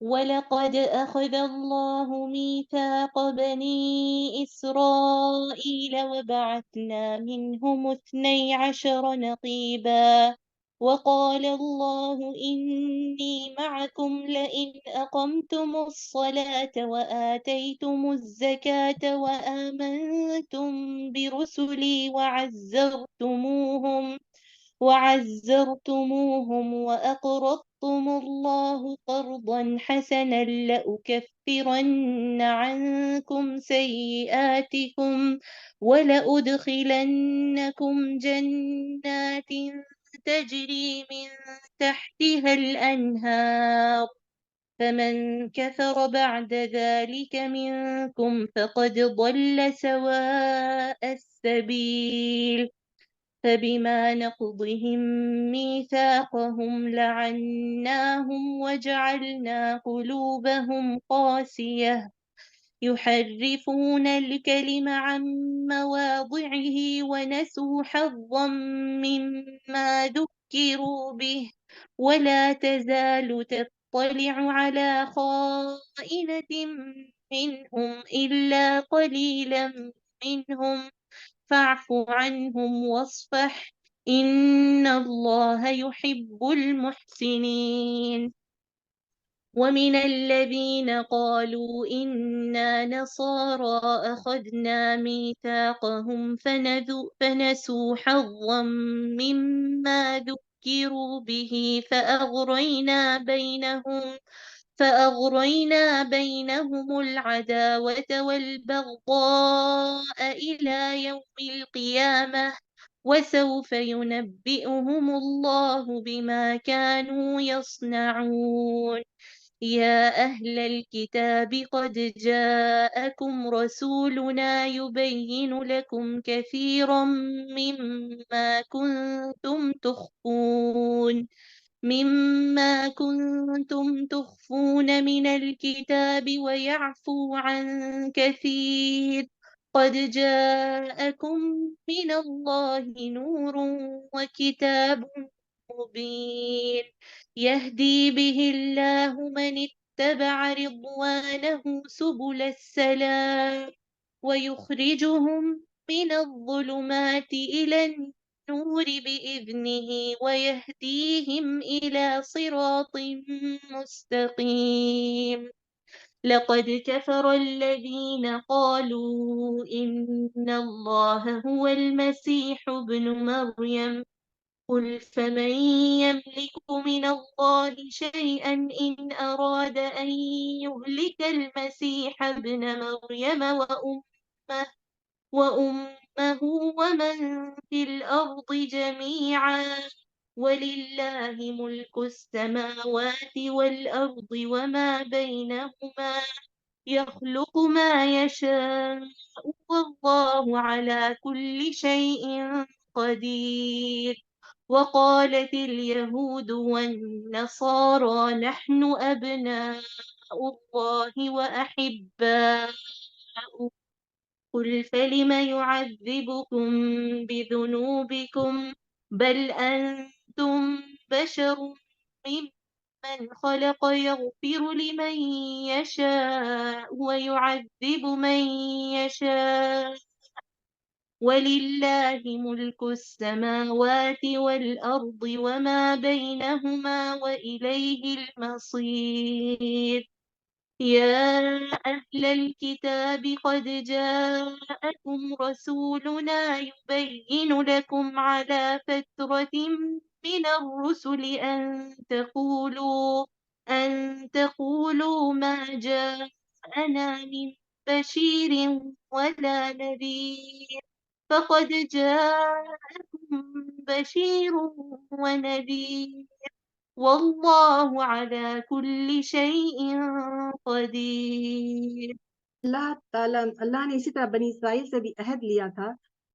ولقد أخذ الله ميثاق بني إسرائيل وبعثنا منهم 12 نقيبا وقال الله إني معكم لئن أقمتم الصلاة وآتيتم الزكاة وآمنتم برسلي وعزرتموهم وأقرضتم الله قرضا حسنا لأكفرن عنكم سيئاتكم ولأدخلنكم جنات تجري من تحتها الأنهار فمن كفر بعد ذلك منكم فقد ضل سواء السبيل فبما نقضهم ميثاقهم لعناهم وجعلنا قلوبهم قاسية يحرفون الكلم عن مواضعه ونسوا حظا مما ذكروا به ولا تزال تطلع على خائنة منهم إلا قليلا منهم فاعف عنهم واصفح إن الله يحب المحسنين ومن الذين قالوا إنا نصارى أخذنا ميثاقهم فنسوا حظا مما ذكروا به فأغرينا بينهم العداوة والبغضاء إلى يوم القيامة وسوف ينبئهم الله بما كانوا يصنعون يا أهل الكتاب قد جاءكم رسولنا يبين لكم كثيرا مما كنتم تخفون من الكتاب ويعفو عن كثير قد جاءكم من الله نور وكتاب مبين يهدي به الله من اتبع رضوانه سبل السلام ويخرجهم من الظلمات إلى النور بإذنه ويهديهم إلى صراط مستقيم لقد كفر الذين قالوا إن الله هو المسيح ابن مريم قل فمن يملك من الله شيئا إن أراد أن يهلك المسيح ابن مريم وأمه ومن في الأرض جميعا ولله ملك السماوات والأرض وما بينهما يخلق ما يشاء والله على كل شيء قدير. وقالت اليهود والنصارى نحن أبناء الله وأحباؤه، قل فلم يعذبكم بذنوبكم بل أنتم بشر ممن خلق يغفر لمن يشاء ويعذب من يشاء، ولله ملك السماوات والأرض وما بينهما وإليه المصير. يا أهل الكتاب قد جاءكم رسولنا يبين لكم على فترة من الرسل أن تقولوا ما جاءنا من بشير ولا نذير، فقد جاءكم بشير ونذير، والله على كل شيء قدير. اللہ نے اسی طرح بنی اسرائیل سے بھی عہد لیا تھا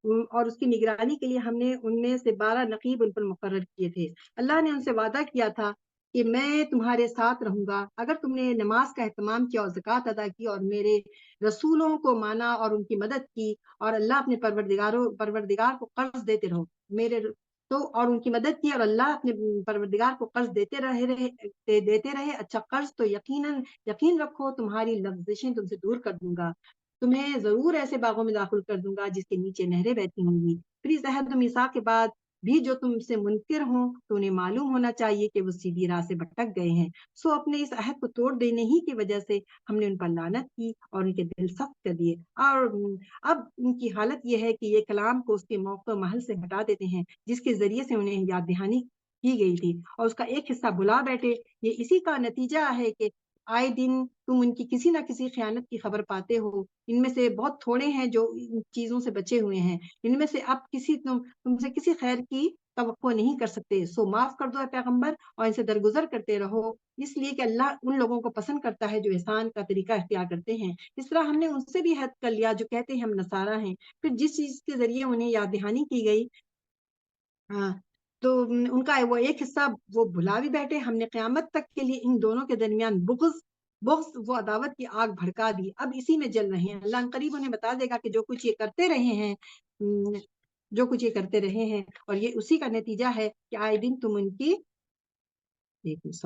اور اس کی نگرانی کے لیے ہم نے ان میں سے 12 نقیب ان پر مقرر کیے تھے۔ اللہ نے ان سے وعدہ کیا تھا کہ میں تمہارے ساتھ رہوں گا اگر تم نے نماز کا اہتمام کیا اور زکوٰۃ ادا کی اور میرے رسولوں کو مانا اور ان کی مدد کی، اور اللہ اپنے پروردگار کو قرض دیتے رہو میرے تو اور ان کی مدد کی، اور اللہ اپنے پروردگار کو قرض دیتے رہے اچھا قرض، تو یقین رکھو تمہاری لغزشیں تم سے دور کر دوں گا، تمہیں ضرور ایسے باغوں میں داخل کر دوں گا جس کے نیچے نہریں بہتی ہوں گی۔ پھر اس عہد و میثاق کے بعد بھی جو تم سے منکر ہوں تو انہیں معلوم ہونا چاہیے کہ وہ سیدھی راہ سے بھٹک گئے ہیں، سو اپنے اس عہد کو توڑ دینے ہی کی وجہ سے ہم نے ان پر لعنت کی اور ان کے دل سخت کر دیے، اور اب ان کی حالت یہ ہے کہ یہ کلام کو اس کے موقع و محل سے ہٹا دیتے ہیں جس کے ذریعے سے انہیں یاد دہانی کی گئی تھی، اور اس کا ایک حصہ بھلا بیٹھے۔ یہ اسی کا نتیجہ ہے کہ آئے دن تم ان کی کسی نہ کسی خیانت کی خبر پاتے ہو، ان میں سے بہت تھوڑے ہیں جو ان چیزوں سے بچے ہوئے ہیں، ان میں سے اب تم سے کسی خیر کی توقع نہیں کر سکتے، سو معاف کر دو اے پیغمبر اور ان سے درگزر کرتے رہو، اس لیے کہ اللہ ان لوگوں کو پسند کرتا ہے جو احسان کا طریقہ اختیار کرتے ہیں۔ اس طرح ہم نے ان سے بھی عہد کر لیا جو کہتے ہیں ہم نصارہ ہیں، پھر جس چیز کے ذریعے انہیں یاد دہانی کی گئی ہاں تو ان کا وہ ایک حصہ وہ بھلا بھی بیٹھے، ہم نے قیامت تک کے لیے ان دونوں کے درمیان بغض و عداوت کی آگ بھڑکا دی، اب اسی میں جل رہے ہیں۔ اللہ ان قریب انہیں بتا دے گا کہ جو کچھ یہ کرتے رہے ہیں اور یہ اسی کا نتیجہ ہے کہ آئے دن تم ان کی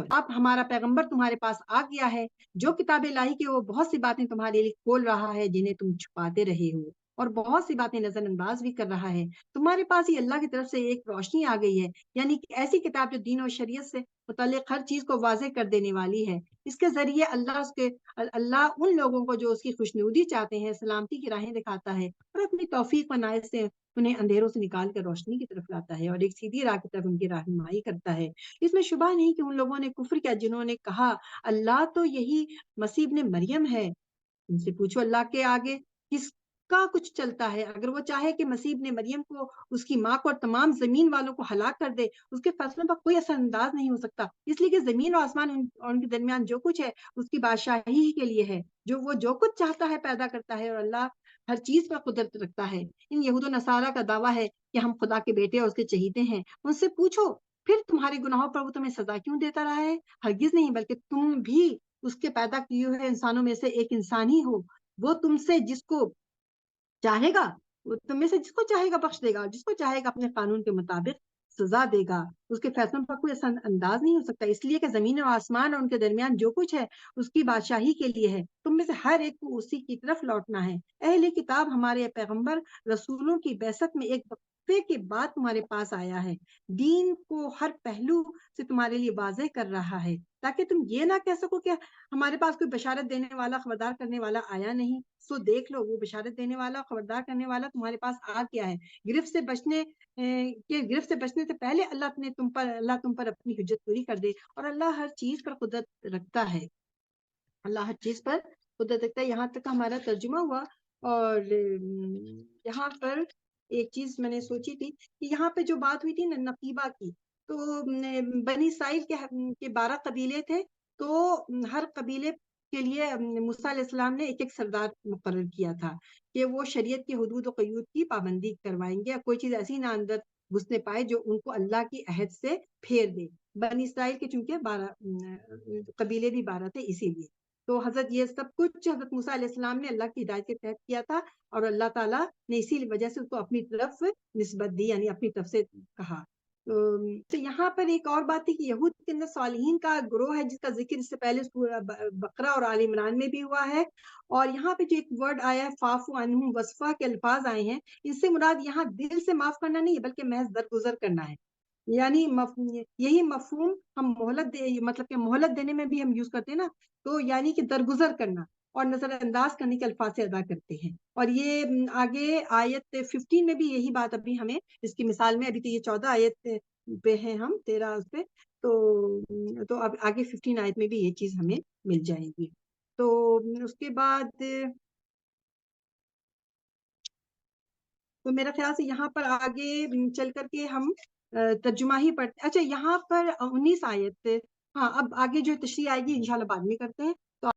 اب ہمارا پیغمبر تمہارے پاس آ گیا ہے، جو کتاب الہی کی وہ بہت سی باتیں تمہارے لیے کھول رہا ہے جنہیں تم چھپاتے رہے ہو، اور بہت سی باتیں نظر انداز بھی کر رہا ہے، تمہارے پاس ہی اللہ کی طرف سے ایک روشنی آ گئی ہے، یعنی کہ ایسی کتاب جو دین و شریعت سے متعلق ہر چیز کو واضح کر دینے والی ہے، اس کے ذریعے اللہ ان لوگوں کو جو اس کی خوشنودی چاہتے ہیں سلامتی کی راہیں دکھاتا ہے، اور اپنی توفیق و عنایت سے انہیں اندھیروں سے نکال کر روشنی کی طرف لاتا ہے اور ایک سیدھی راہ کی طرف ان کی رہنمائی کرتا ہے۔ اس میں شبہ نہیں کہ ان لوگوں نے کفر کیا جنہوں نے کہا اللہ تو یہی مسیح ابن مریم ہے، ان سے پوچھو اللہ کے آگے کس کا کچھ چلتا ہے، اگر وہ چاہے کہ مسیح ابن مریم کو، اس کی ماں کو اور تمام زمین والوں کو ہلاک کر دے، اس کے فیصلوں پر کوئی اثر انداز نہیں ہو سکتا، اس لیے کہ زمین اور آسمان اور ان کے درمیان جو کچھ ہے اس کی بادشاہی ہی کے لیے ہے، جو کچھ چاہتا ہے پیدا کرتا ہے، اور اللہ ہر چیز پر قدرت رکھتا ہے۔ ان یہود و نصارہ کا دعویٰ ہے کہ ہم خدا کے بیٹے اور اس کے چہیتے ہیں، ان سے پوچھو پھر تمہارے گناہوں پر وہ تمہیں سزا کیوں دیتا رہا ہے؟ ہرگز نہیں، بلکہ تم بھی اس کے پیدا کیے ہوئے انسانوں میں سے ایک انسان ہی ہو، وہ تم سے جس کو چاہے گا وہ تم میں سے جس کو چاہے گا بخش دے گا، اور جس کو چاہے گا اپنے قانون کے مطابق سزا دے گا، اس کے فیصلوں پر کوئی اثر انداز نہیں ہو سکتا، اس لیے کہ زمین و آسمان اور ان کے درمیان جو کچھ ہے اس کی بادشاہی کے لیے ہے، تم میں سے ہر ایک کو اسی کی طرف لوٹنا ہے۔ اہل کتاب ہمارے پیغمبر رسولوں کی بعثت میں ایک وقفے کے بعد تمہارے پاس آیا ہے، دین کو ہر پہلو سے تمہارے لیے واضح کر رہا ہے تاکہ تم یہ نہ کہہ سکو کہ ہمارے پاس کوئی بشارت دینے والا خبردار کرنے والا آیا نہیں، سو دیکھ لو وہ بشارت دینے والا خبردار کرنے والا تمہارے پاس آ گیا ہے، گرفت سے بچنے سے پہلے اللہ تم پر اپنی حجت پوری کر دے، اور اللہ ہر چیز پر قدرت رکھتا ہے، اللہ ہر چیز پر قدرت رکھتا ہے۔ یہاں تک ہمارا ترجمہ ہوا، اور یہاں پر ایک چیز میں نے سوچی تھی کہ یہاں پہ جو بات ہوئی تھی نقیبہ کی، تو بنی اسرائیل کے 12 قبیلے تھے، تو ہر قبیلے کے لیے موسیٰ علیہ السلام نے ایک سردار مقرر کیا تھا کہ وہ شریعت کی حدود و قیود کی پابندی کروائیں گے، کوئی چیز ایسی نہ اندر گھسنے پائے جو ان کو اللہ کی عہد سے پھیر دے۔ بنی اسرائیل کے چونکہ 12 قبیلے بھی 12 تھے، اسی لیے تو حضرت یہ سب کچھ حضرت موسیٰ علیہ السلام نے اللہ کی ہدایت کے تحت کیا تھا، اور اللہ تعالیٰ نے اسی وجہ سے اس کو اپنی طرف نسبت دی، یعنی اپنی طرف سے کہا۔ تو یہاں پر ایک اور بات ہے کہ یہود کے اندر صالحین کا گروہ ہے جس کا ذکر اس سے پہلے سورہ بقرہ اور آل عمران میں بھی ہوا ہے، اور یہاں پہ جو ایک ورڈ آیا ہے فاعف عنہم وصفہ کے الفاظ آئے ہیں، اس سے مراد یہاں دل سے معاف کرنا نہیں ہے بلکہ محض درگزر کرنا ہے۔ یعنی یہی مفہوم ہم مطلب کہ مہلت دینے میں بھی ہم یوز کرتے ہیں نا، تو یعنی کہ درگزر کرنا اور نظر انداز کرنے کے الفاظ سے ادا کرتے ہیں۔ اور یہ آگے آیت 15 میں بھی یہی بات ابھی ہمیں اس کی مثال میں، ابھی تو یہ 14 آیت پہ ہیں ہم 13 اس پہ، تو اب آگے 15 آیت میں بھی یہ چیز ہمیں مل جائے گی۔ تو اس کے بعد تو میرا خیال سے یہاں پر آگے چل کر کے ہم ترجمہ ہی پڑھتے۔ اچھا یہاں پر 19 آیت، ہاں اب آگے جو تشریح آئے گی انشاءاللہ بعد میں کرتے ہیں۔